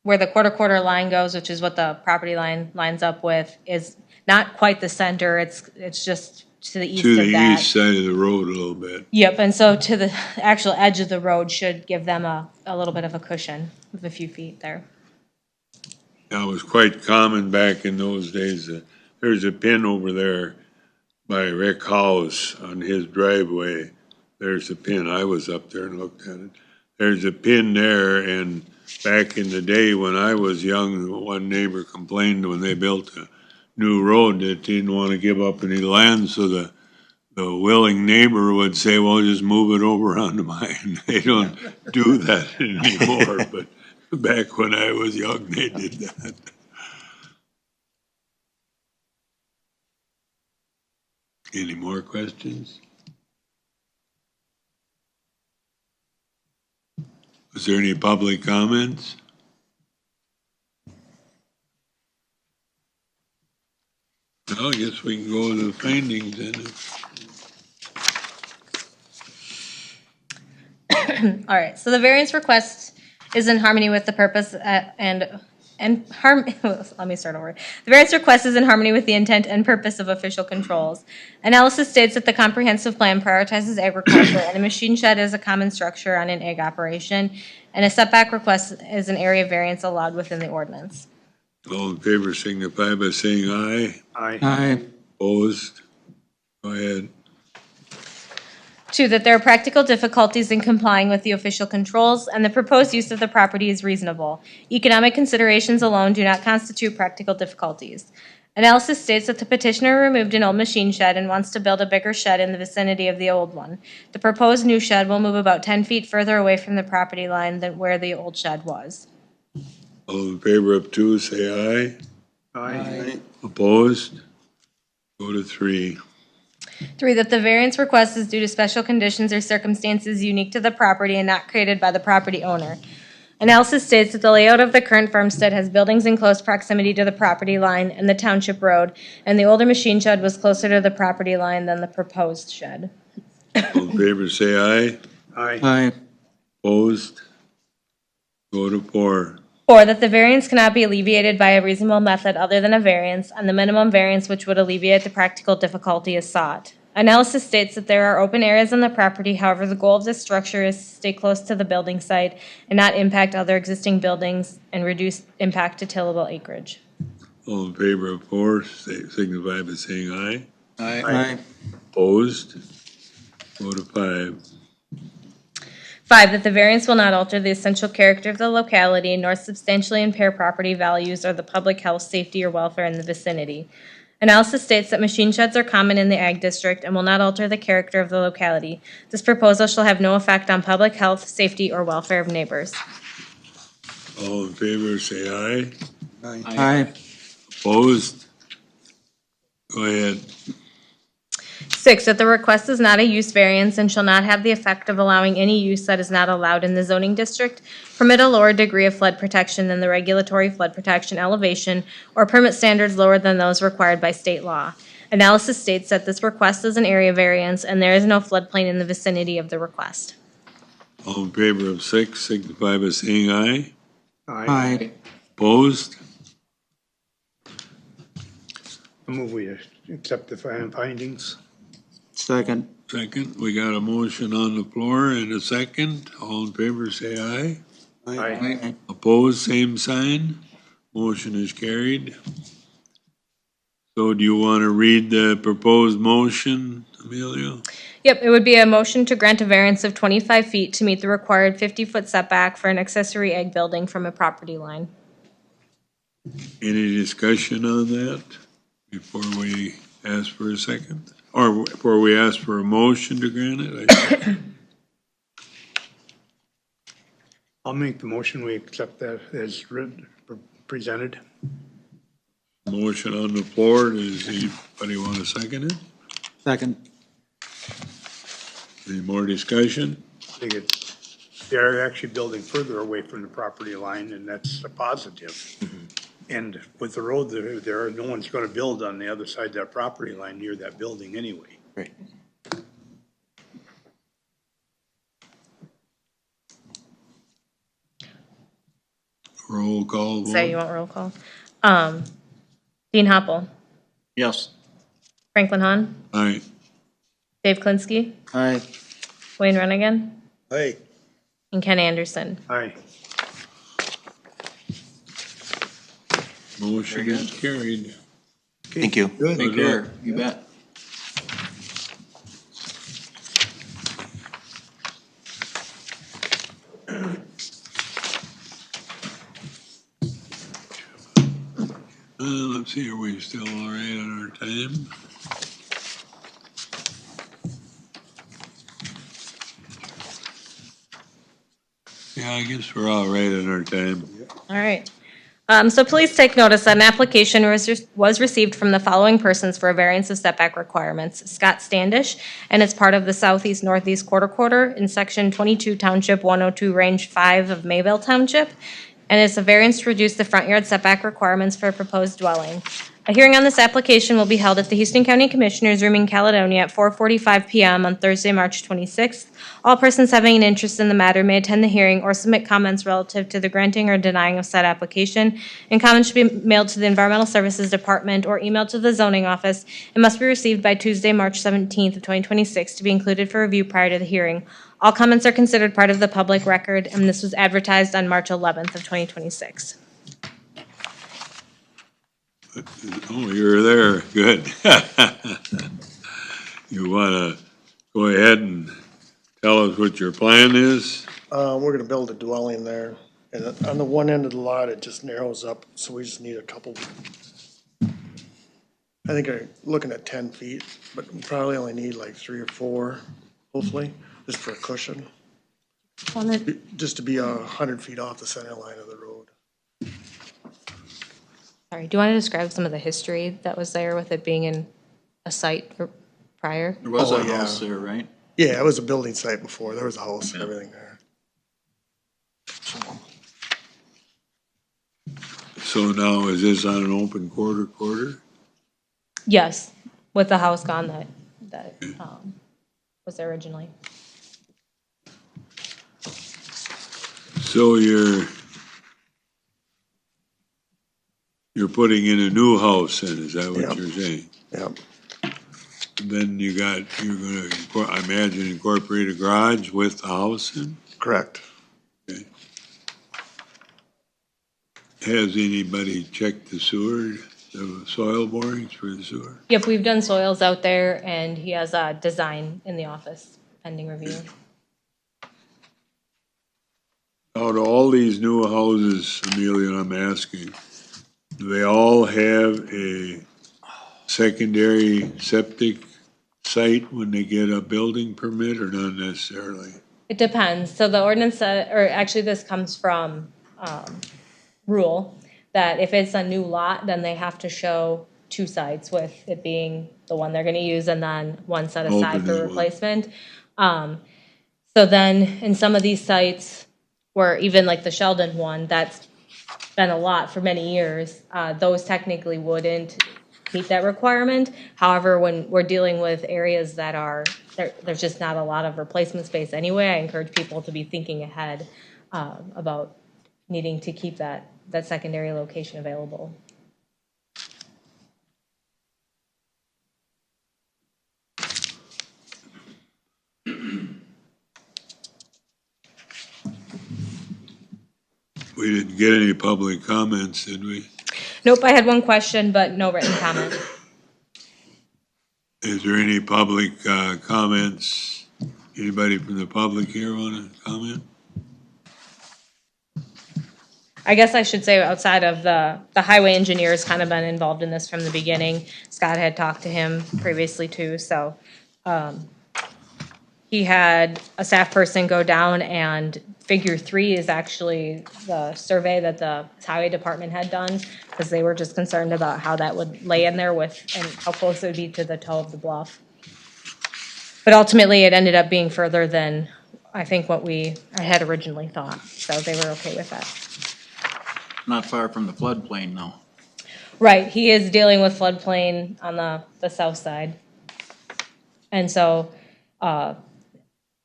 where the quarter line goes, which is what the property line lines up with, is not quite the center. It's just to the east To of the that. east side of the road a little bit. Yep, and so to the actual edge of the road should give them a little bit of a cushion of a few feet there. Now, it was quite common back in those days. There's a pin over there by Rick House on his driveway. There's a pin. I was up there and looked at it. There's a pin there, and back in the day when I was young, one neighbor complained when they built a new road that they didn't want to give up any land, so the willing neighbor would say, well, just move it over onto mine. They don't do that anymore, but back when I was young, they did that. Any more questions? Was there any public comments? Well, I guess we can go to the findings then. All right, so the variance request is in harmony with the purpose let me start over. The variance request is in harmony with the intent and purpose of official controls. Analysis states that the comprehensive plan prioritizes agriculture and a machine shed is a common structure on an ag operation, and a setback request is an area variance allowed within the ordinance. All in favor signify by saying aye. Aye. Opposed? Go ahead. 2, that there are practical difficulties in complying with the official controls, and the proposed use of the property is reasonable. Economic considerations alone do not constitute practical difficulties. Analysis states that the petitioner removed an old machine shed and wants to build a bigger shed in the vicinity of the old one. The proposed new shed will move about 10 feet further away from the property line than where the old shed was. All in favor of 2, say aye. Aye. Opposed? Go to 3. 3, that the variance request is due to special conditions or circumstances unique to the property and not created by the property owner. Analysis states that the layout of the current farmstead has buildings in close proximity to the property line and the township road, and the older machine shed was closer to the property line than the proposed shed. All in favor, say aye. Aye. Opposed? Go to 4. 4, that the variance cannot be alleviated by a reasonable method other than a variance, and the minimum variance which would alleviate the practical difficulty is sought. Analysis states that there are open areas on the property, however, the goal of this structure is to stay close to the building site and not impact other existing buildings and reduce impact to tillable acreage. All in favor of 4, signify by saying aye. Aye. Opposed? Go to 5. 5, that the variance will not alter the essential character of the locality nor substantially impair property values or the public health, safety, or welfare in the vicinity. Analysis states that machine sheds are common in the ag district and will not alter the character of the locality. This proposal shall have no effect on public health, safety, or welfare of neighbors. All in favor, say aye. Aye. Opposed? Go ahead. 6, that the request is not a use variance and shall not have the effect of allowing any use that is not allowed in the zoning district, permit a lower degree of flood protection than the regulatory flood protection elevation, or permit standards lower than those required by state law. Analysis states that this request is an area variance and there is no floodplain in the vicinity of the request. All in favor of 6, signify by saying aye. Aye. Opposed? I move we accept the findings. Second. Second, we got a motion on the floor and a second. All in favor, say aye. Aye. Opposed, same sign. Motion is carried. So do you want to read the proposed motion, Amelia? Yep, it would be a motion to grant a variance of 25 feet to meet the required 50-foot setback for an accessory ag building from a property line. Any discussion on that before we ask for a second? Or before we ask for a motion to grant it? I'll make the motion, we accept that as written, presented. Motion on the floor, does anybody want to second it? Second. Any more discussion? They're actually building further away from the property line, and that's a positive. And with the road there, no one's gonna build on the other side of that property line near that building anyway. Right. Roll call So you vote. want roll call? Dean Hoppel, Yes. Franklin Hahn, Aye. Dave Klinsky, Aye. Wayne Renigan, Hey, and Ken Anderson. Aye. Motion is carried. Thank you. good. Take care, you bet. Let's see, are we still all right on our time? Yeah, I guess we're all right in our time. All right. So please take notice that an application was received from the following persons for a variance of setback requirements. Scott Standish, and it's part of the southeast northeast quarter in section 22 township 102 range 5 of Mayville Township. And it's a variance to reduce the front yard setback requirements for a proposed dwelling. A hearing on this application will be held at the Houston County Commissioners Room in Caledonia at 4:45 PM on Thursday, March 26th. All persons having an interest in the matter may attend the hearing or submit comments relative to the granting or denying of said application, and comments should be mailed to the Environmental Services Department or emailed to the zoning office and must be received by Tuesday, March 17th of 2026 to be included for review prior to the hearing. All comments are considered part of the public record, and this was advertised on March 11th of 2026. Oh, you're there, good. You wanna go ahead and tell us what your plan is? We're gonna build a dwelling there, and on the one end of the lot, it just narrows up, so we just need a couple. I think we're looking at 10 feet, but we probably only need like 3 or 4, hopefully, just for a cushion, just to be 100 feet off the center line of the road. Sorry, do you want to describe some of the history that was there with it being in a site prior? There was Oh, a yeah. house there, right? Yeah, it was a building site before, there was a house and everything there. So now, is this on an open quarter? Yes, with the house gone that was there originally. So you're putting in a new house then, is that what Yep. you're saying? Yep, Then you're gonna, I imagine, incorporate a garage with the house then? correct. Okay. Has anybody checked the sewer, the soil borings for the sewer? Yep, we've done soils out there, and he has a design in the office pending review. Out of all these new houses, Amelia, I'm asking, do they all have a secondary septic site when they get a building permit or not necessarily? It depends. So the ordinance, or actually this comes from rule, that if it's a new lot, then they have to show 2 sites, with it being the one they're gonna use and then one set aside Alternate for one. replacement. So then in some of these sites, where even like the Sheldon one, that's been a lot for many years, those technically wouldn't meet that requirement. However, when we're dealing with areas that are, there's just not a lot of replacement space anyway, I encourage people to be thinking ahead about needing to keep that secondary location available. We didn't get any public comments, did we? Nope, I had one question, but no written comment. Is there any public comments? Anybody from the public here want to comment? I guess I should say outside of the highway engineer's kind of been involved in this from the beginning. Scott had talked to him previously too, so he had a staff person go down, and figure 3 is actually the survey that the highway department had done, because they were just concerned about how that would lay in there with, and how close it would be to the toe of the bluff. But ultimately, it ended up being further than I think what I had originally thought, so they were okay with that. Not far from the floodplain though. Right, he is dealing with floodplain on the south side. And so,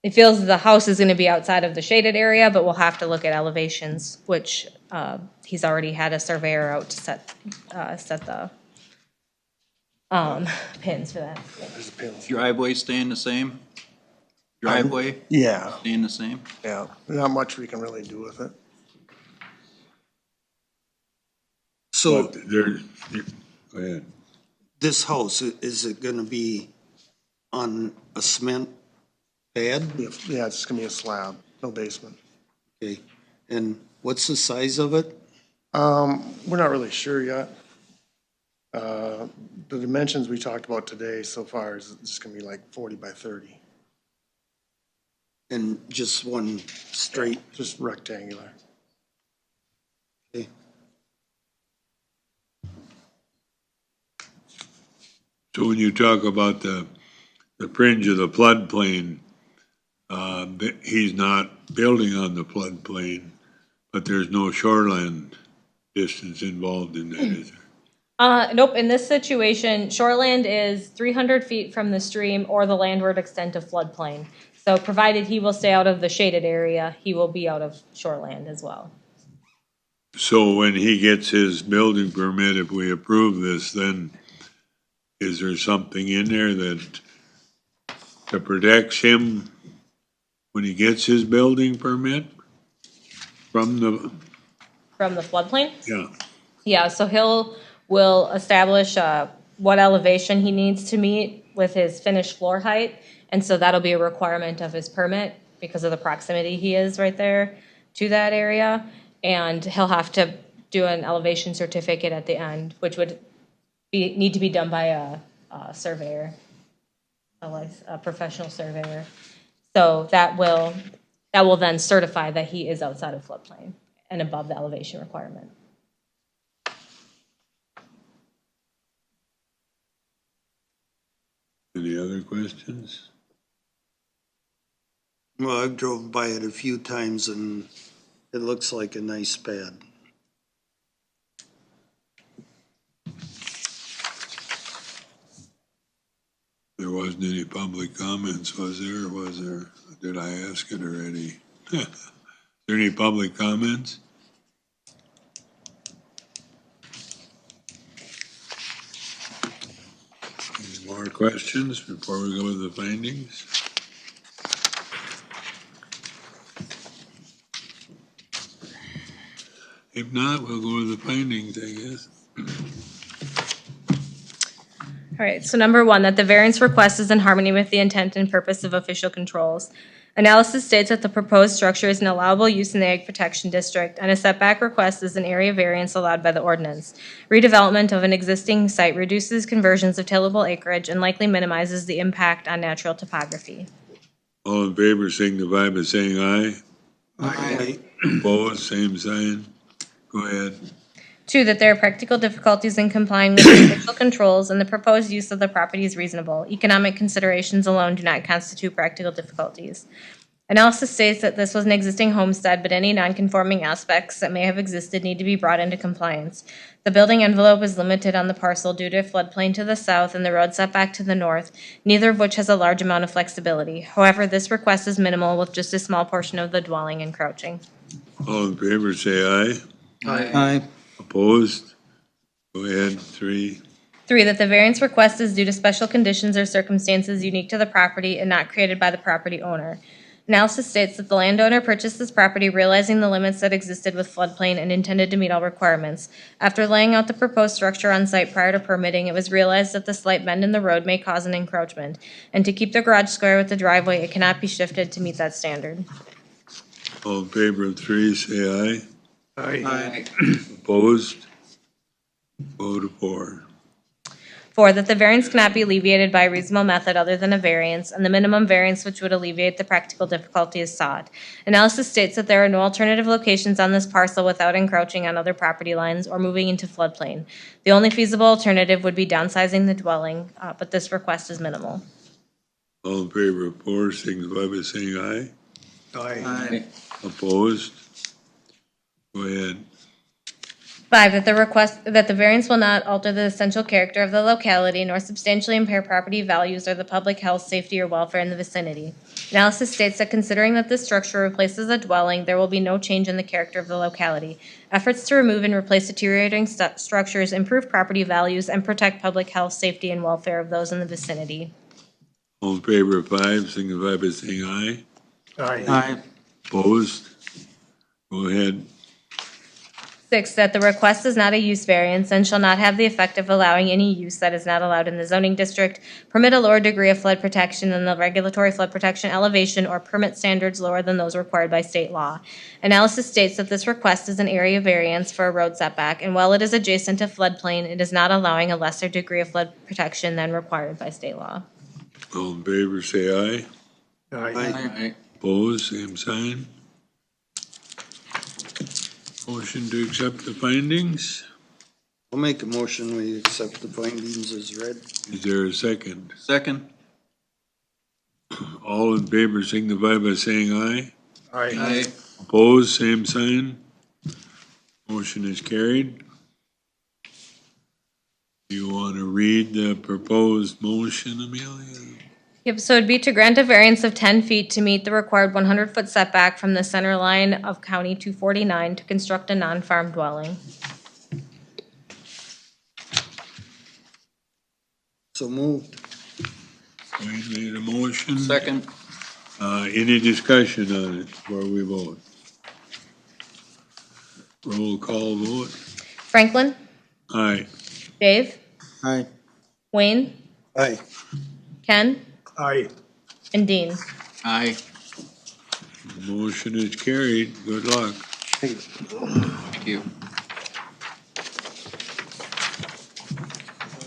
it feels the house is gonna be outside of the shaded area, but we'll have to look at elevations, which, he's already had a surveyor out to set the, pins for that. There's a pin. Driveway staying the same? Driveway Yeah, staying the same? yeah, not much we can really do with it. So But there, go ahead. this house, is it gonna be on a cement pad? Yeah, it's just gonna be a slab, no basement. Okay, and what's the size of it? We're not really sure yet. The dimensions we talked about today so far is it's gonna be like 40 by 30. And just one straight, Just rectangular. okay. So when you talk about the fringe of the floodplain, he's not building on the floodplain, but there's no shoreline distance involved in that, is there? Nope, in this situation, shoreland is 300 feet from the stream or the landward extent of floodplain. So provided he will stay out of the shaded area, he will be out of shoreland as well. So when he gets his building permit, if we approve this, then is there something in there that protects him when he gets his building permit from the, From the floodplain? yeah, Yeah, so will establish what elevation he needs to meet with his finished floor height. And so that'll be a requirement of his permit because of the proximity he is right there to that area. And he'll have to do an elevation certificate at the end, which would need to be done by a surveyor, a professional surveyor. So that will then certify that he is outside of floodplain and above the elevation requirement. any other questions? Well, I've drove by it a few times and it looks like a nice pad. There wasn't any public comments, was there, or was there? Did I ask it already? Is there any public comments? Any more questions before we go to the findings? If not, we'll go to the findings, I guess. All right, so number one, that the variance request is in harmony with the intent and purpose of official controls. Analysis states that the proposed structure is an allowable use in the Ag Protection District, and a setback request is an area variance allowed by the ordinance. Redevelopment of an existing site reduces conversions of tillable acreage and likely minimizes the impact on natural topography. All in favor, signify by saying aye. Aye. Opposed, same sign. Go ahead. Two, that there are practical difficulties in complying with the official controls and the proposed use of the property is reasonable. Economic considerations alone do not constitute practical difficulties. Analysis states that this was an existing homestead, but any nonconforming aspects that may have existed need to be brought into compliance. The building envelope is limited on the parcel due to a floodplain to the south and the road setback to the north, neither of which has a large amount of flexibility. However, this request is minimal with just a small portion of the dwelling encroaching. All in favor, say aye. Aye. Opposed? Go ahead, 3. Three, that the variance request is due to special conditions or circumstances unique to the property and not created by the property owner. Analysis states that the landowner purchased this property realizing the limits that existed with floodplain and intended to meet all requirements. After laying out the proposed structure on site prior to permitting, it was realized that the slight bend in the road may cause an encroachment. And to keep the garage square with the driveway, it cannot be shifted to meet that standard. All in favor of 3, say aye. Aye. Opposed? Go to 4. Four, that the variance cannot be alleviated by a reasonable method other than a variance, and the minimum variance which would alleviate the practical difficulty is sought. Analysis states that there are no alternative locations on this parcel without encroaching on other property lines or moving into floodplain. The only feasible alternative would be downsizing the dwelling, but this request is minimal. All in favor of 4, signify by saying aye. Aye. Opposed? Go ahead. Five, that the variance will not alter the essential character of the locality nor substantially impair property values or the public health, safety, or welfare in the vicinity. Analysis states that considering that this structure replaces a dwelling, there will be no change in the character of the locality. Efforts to remove and replace deteriorating structures improve property values and protect public health, safety, and welfare of those in the vicinity. All in favor of 5, signify by saying aye. Aye. Opposed? Go ahead. Six, that the request is not a use variance and shall not have the effect of allowing any use that is not allowed in the zoning district, permit a lower degree of flood protection than the regulatory flood protection elevation, or permit standards lower than those required by state law. Analysis states that this request is an area variance for a road setback, and while it is adjacent to floodplain, it is not allowing a lesser degree of flood protection than required by state law. All in favor, say aye. Aye. Opposed, same sign. Motion to accept the findings. I'll make a motion, we accept the findings as read. Is there a second? Second. All in favor signify by saying aye. Aye. Opposed, same sign. Motion is carried. Do you want to read the proposed motion, Amelia? Yep, so it'd be to grant a variance of 10 feet to meet the required 100-foot setback from the center line of County 249 to construct a non-farm dwelling. So moved. Wayne made a motion. Second. Any discussion on it before we vote? Roll call vote. Franklin? Aye. Dave? Aye. Wayne? Aye. Ken? Aye. And Dean? Aye. Motion is carried. Good luck. Thank you.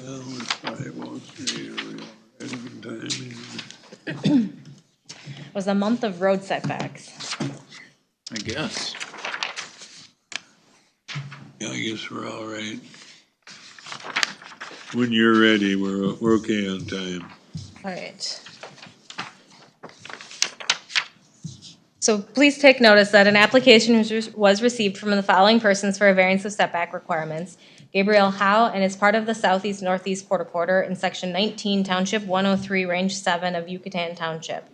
Well, it's 5:03. We are at a good time. It was a month of road setbacks. I guess. Yeah, I guess we're all right. When you're ready, we're okay on time. All right. So please take notice that an application was received from the following persons for a variance of setback requirements. Gabriel Howe, and is part of the southeast northeast quarter in section 19, township 103, range 7 of Yucatan Township.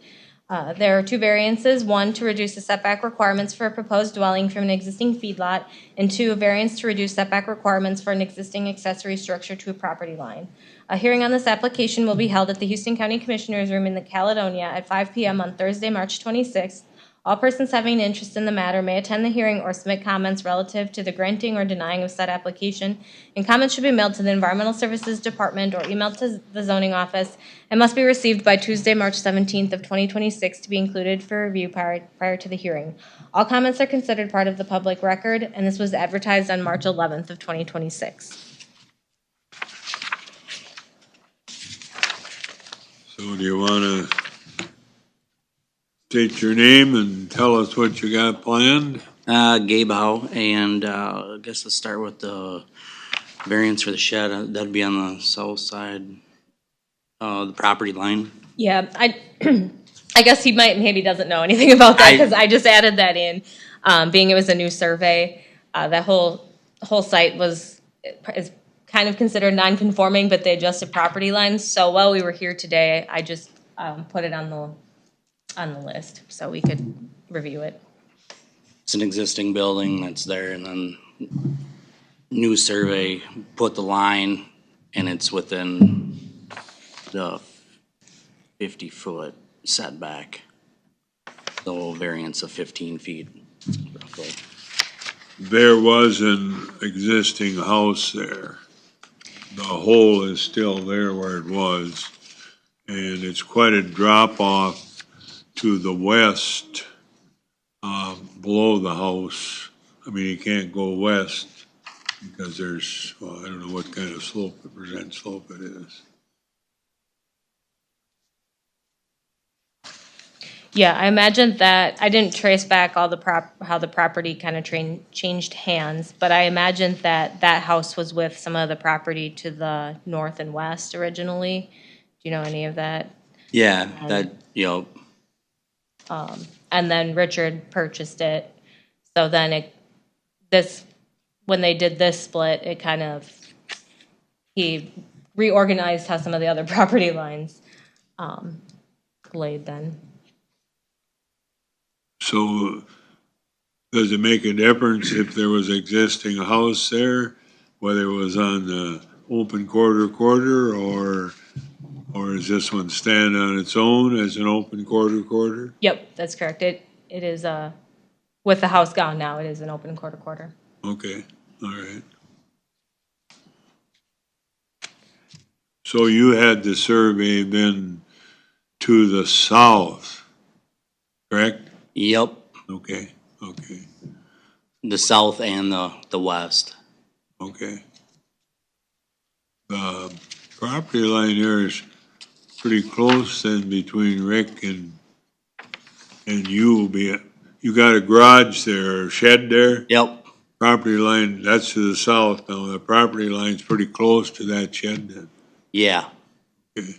There are two variances, one to reduce the setback requirements for a proposed dwelling from an existing feedlot, and two, a variance to reduce setback requirements for an existing accessory structure to a property line. A hearing on this application will be held at the Houston County Commissioners Room in the Caledonia at 5 p.m. on Thursday, March 26th. All persons having an interest in the matter may attend the hearing or submit comments relative to the granting or denying of said application, and comments should be mailed to the Environmental Services Department or emailed to the zoning office and must be received by Tuesday, March 17th of 2026 to be included for review prior to the hearing. All comments are considered part of the public record, and this was advertised on March 11th of 2026. So do you want to state your name and tell us what you got planned? Gabe Howe, and I guess let's start with the variance for the shed. That'd be on the south side, the property line. Yeah, I guess he maybe doesn't know anything about that because I just added that in, being it was a new survey. That whole site is kind of considered non-conforming, but they adjusted property lines. So while we were here today, I just put it on the list so we could review it. It's an existing building that's there, and then new survey put the line, and it's within the 50-foot setback. So variance of 15 feet roughly. There was an existing house there. The hole is still there where it was, and it's quite a drop off to the west, below the house. I mean, you can't go west because there's, well, I don't know what kind of slope, percent slope it is. Yeah, I imagine that, I didn't trace back all how the property kind of changed hands, but I imagine that house was with some of the property to the north and west originally. Do you know any of that? Yeah, that, And then Richard purchased it. So then when they did this split, it kind of, he reorganized how some of the other property lines laid then. So does it make a difference if there was existing house there, whether it was on the open quarter or is this one stand on its own as an open quarter? Yep, that's correct. It is, with the house gone now, it is an open quarter. Okay, all right. So you had the survey then to the south, correct? Yep, Okay. the south and the west. Okay. The property line here is pretty close then between Rick and And you got a garage there, or shed there? Yep, Property line, that's to the south now. The property line's pretty close to that shed then. yeah. Okay.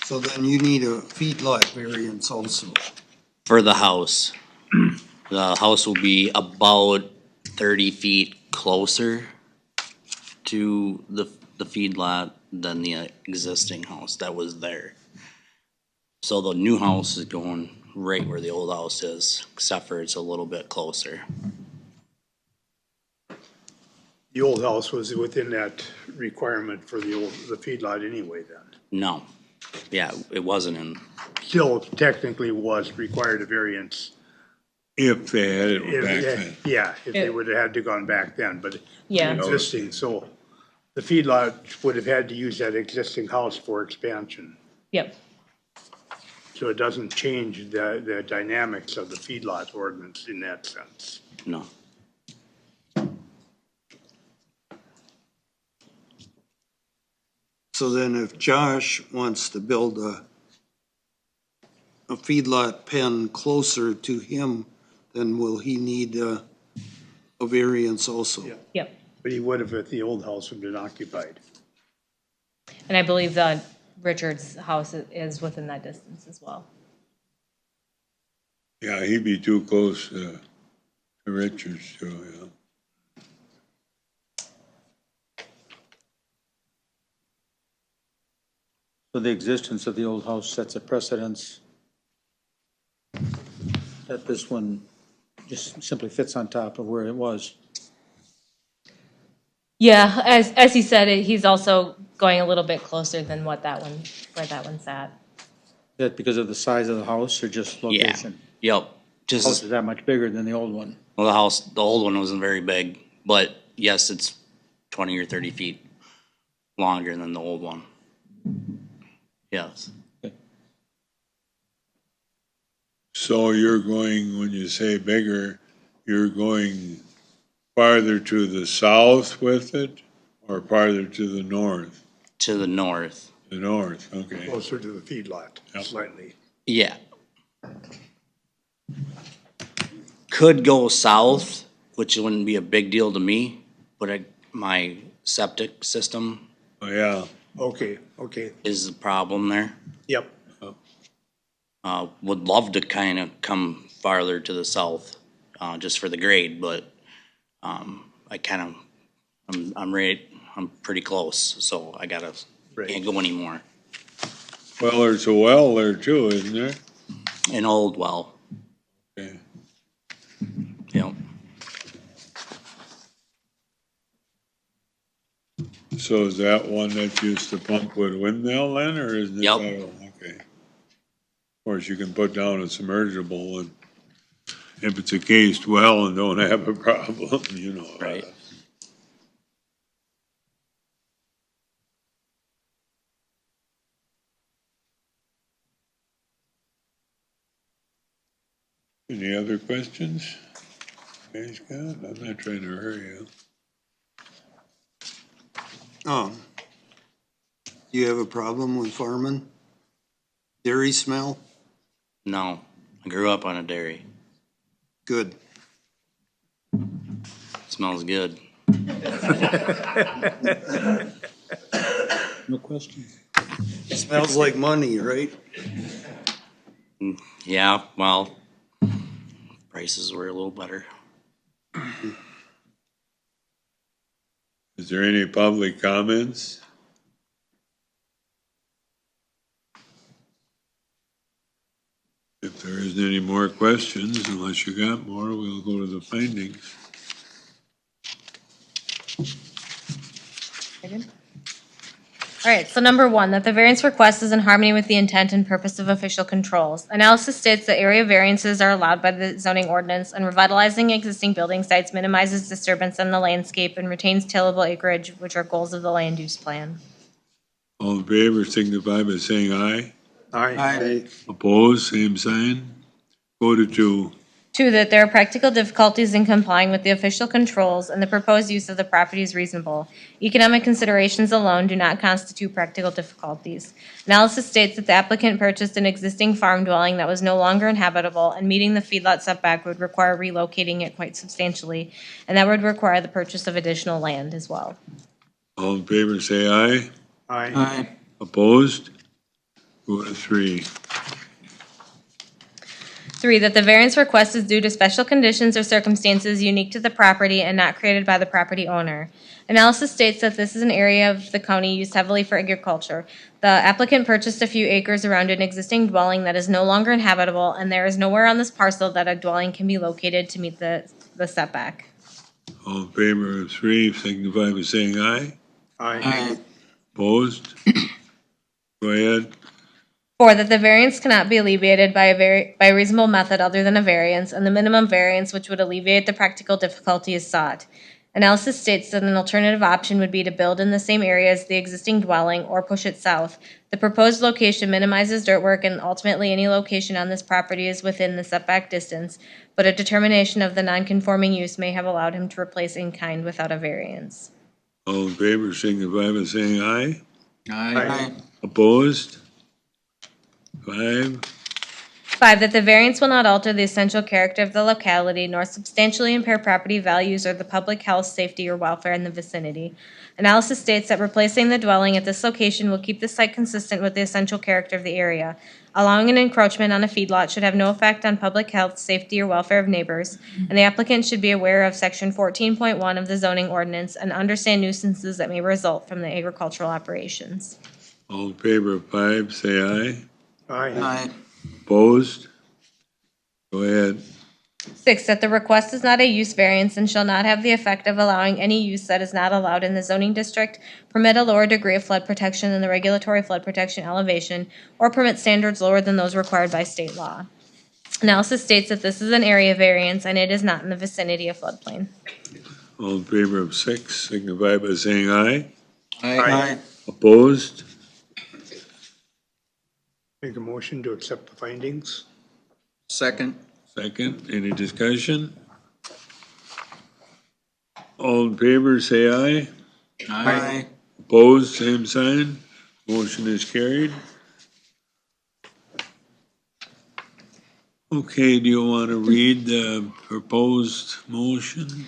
So then you need a feedlot variance also. For the house. The house will be about 30 feet closer to the feedlot than the existing house that was there. So the new house is going right where the old house is, except for it's a little bit closer. The old house was within that requirement for the feedlot anyway then. No, yeah, it wasn't in, Still technically was required a variance. If they had it back then. Yeah, if they would have had to gone back then, but Yeah. existing, so the feedlot would have had to use that existing house for expansion. Yep. So it doesn't change the dynamics of the feedlot ordinance in that sense. no. So then if Josh wants to build a feedlot pen closer to him, then will he need a variance also? Yeah. Yep. But he would have if the old house had been occupied. And I believe that Richard's house is within that distance as well. Yeah, he'd be too close to Richards too, yeah. So the existence of the old house sets a precedence that this one just simply fits on top of where it was. Yeah, as he said, he's also going a little bit closer than where that one's at. Is that because of the size of the house or just Yeah, location? yep, The house just, is that much bigger than the old one. well, the old one wasn't very big, but yes, it's 20 or 30 feet longer than the old one. Yes. So you're going, when you say bigger, you're going farther to the south with it or farther to the north? To the north. The north, okay. Closer to the feedlot Yep. slightly. Yeah. Could go south, which wouldn't be a big deal to me, but my septic system Oh, yeah. Okay, is the problem there. yep. Would love to kind of come farther to the south, just for the grade, but, I kind of, I'm pretty close, so I gotta, can't go anymore. Well, there's a well there too, isn't there? An old well, Okay. yep. So is that one that used to pump with windmill then, or is it? Yep. Okay. Of course, you can put down a submergible and if it's a cased well and don't have a problem, you know. Right. Any other questions? Hey, Scott, I'm not trying to hurry you. You have a problem with farming? Dairy smell? No, I grew up on a dairy. Good. Smells good. No question. Smells like money, right? Yeah, well, prices were a little better. Is there any public comments? If there isn't any more questions, unless you got more, we'll go to the findings. All right, so number one, that the variance request is in harmony with the intent and purpose of official controls. Analysis states that area variances are allowed by the zoning ordinance, and revitalizing existing building sites minimizes disturbance in the landscape and retains tillable acreage, which are goals of the land use plan. All in favor signify by saying aye. Aye. Opposed, same sign. Go to 2. 2, that there are practical difficulties in complying with the official controls and the proposed use of the property is reasonable. Economic considerations alone do not constitute practical difficulties. Analysis states that the applicant purchased an existing farm dwelling that was no longer inhabitable, and meeting the feedlot setback would require relocating it quite substantially, and that would require the purchase of additional land as well. All in favor, say aye. Aye. Opposed? Go to 3. 3, that the variance request is due to special conditions or circumstances unique to the property and not created by the property owner. Analysis states that this is an area of the county used heavily for agriculture. The applicant purchased a few acres around an existing dwelling that is no longer inhabitable, and there is nowhere on this parcel that a dwelling can be located to meet the setback. All in favor of 3, signify by saying aye. Aye. Opposed? Go ahead. 4, that the variance cannot be alleviated by a reasonable method other than a variance, and the minimum variance which would alleviate the practical difficulty is sought. Analysis states that an alternative option would be to build in the same area as the existing dwelling or push it south. The proposed location minimizes dirt work, and ultimately any location on this property is within the setback distance, but a determination of the nonconforming use may have allowed him to replace in kind without a variance. All in favor, signify by saying aye. Aye. Opposed? 5. 5, that the variance will not alter the essential character of the locality nor substantially impair property values or the public health, safety, or welfare in the vicinity. Analysis states that replacing the dwelling at this location will keep the site consistent with the essential character of the area. Allowing an encroachment on a feedlot should have no effect on public health, safety, or welfare of neighbors, and the applicant should be aware of Section 14.1 of the zoning ordinance and understand nuisances that may result from the agricultural operations. All in favor of 5, say aye. Aye. Opposed? Go ahead. 6, that the request is not a use variance and shall not have the effect of allowing any use that is not allowed in the zoning district, permit a lower degree of flood protection than the regulatory flood protection elevation, or permit standards lower than those required by state law. Analysis states that this is an area variance and it is not in the vicinity of floodplain. All in favor of 6, signify by saying aye. Aye. Opposed? Make a motion to accept the findings. Second. Second, any discussion? All in favor, say aye. Aye. Opposed, same sign. Motion is carried. Okay, do you want to read the proposed motion?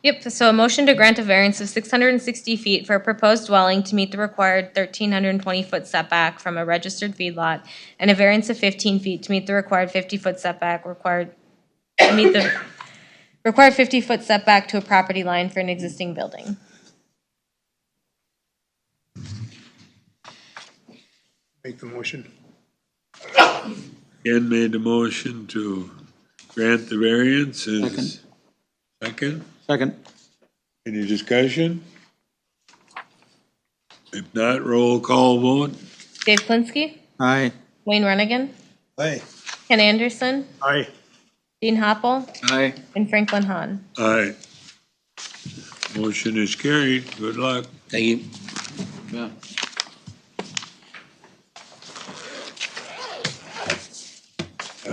Yep, so a motion to grant a variance of 660 feet for a proposed dwelling to meet the required 1,320-foot setback from a registered feedlot, and a variance of 15 feet to meet the required 50-foot setback required to meet the required 50-foot setback to a property line for an existing building. Make the motion. Ken made the motion to grant the variance. Is second? Second. Any discussion? If not, roll call vote. Dave Klinsky, Aye. Wayne Renigan, Aye. Ken Anderson, Aye. Dean Hoppel, Aye. and Franklin Hahn. Aye. Motion is carried. Good luck. Thank you. Yeah.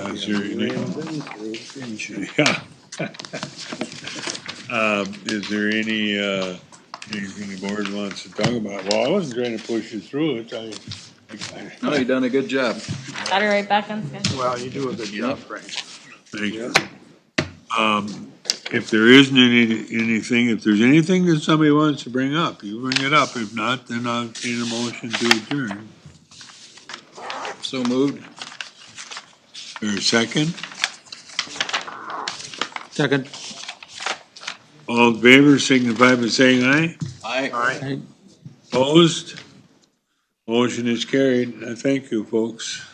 Is there any? Yeah. Is there anything the board wants to talk about? Well, I wasn't trying to push you through it. No, you done a good job. Got it right back on schedule. Well, you do a good job, Frank. Thank you. If there isn't anything, if there's anything that somebody wants to bring up, you bring it up. If not, then I'll entertain a motion to adjourn. So moved. Or a second? Second. All in favor, signify by saying aye. Aye. Aye. Opposed? Motion is carried. I thank you, folks.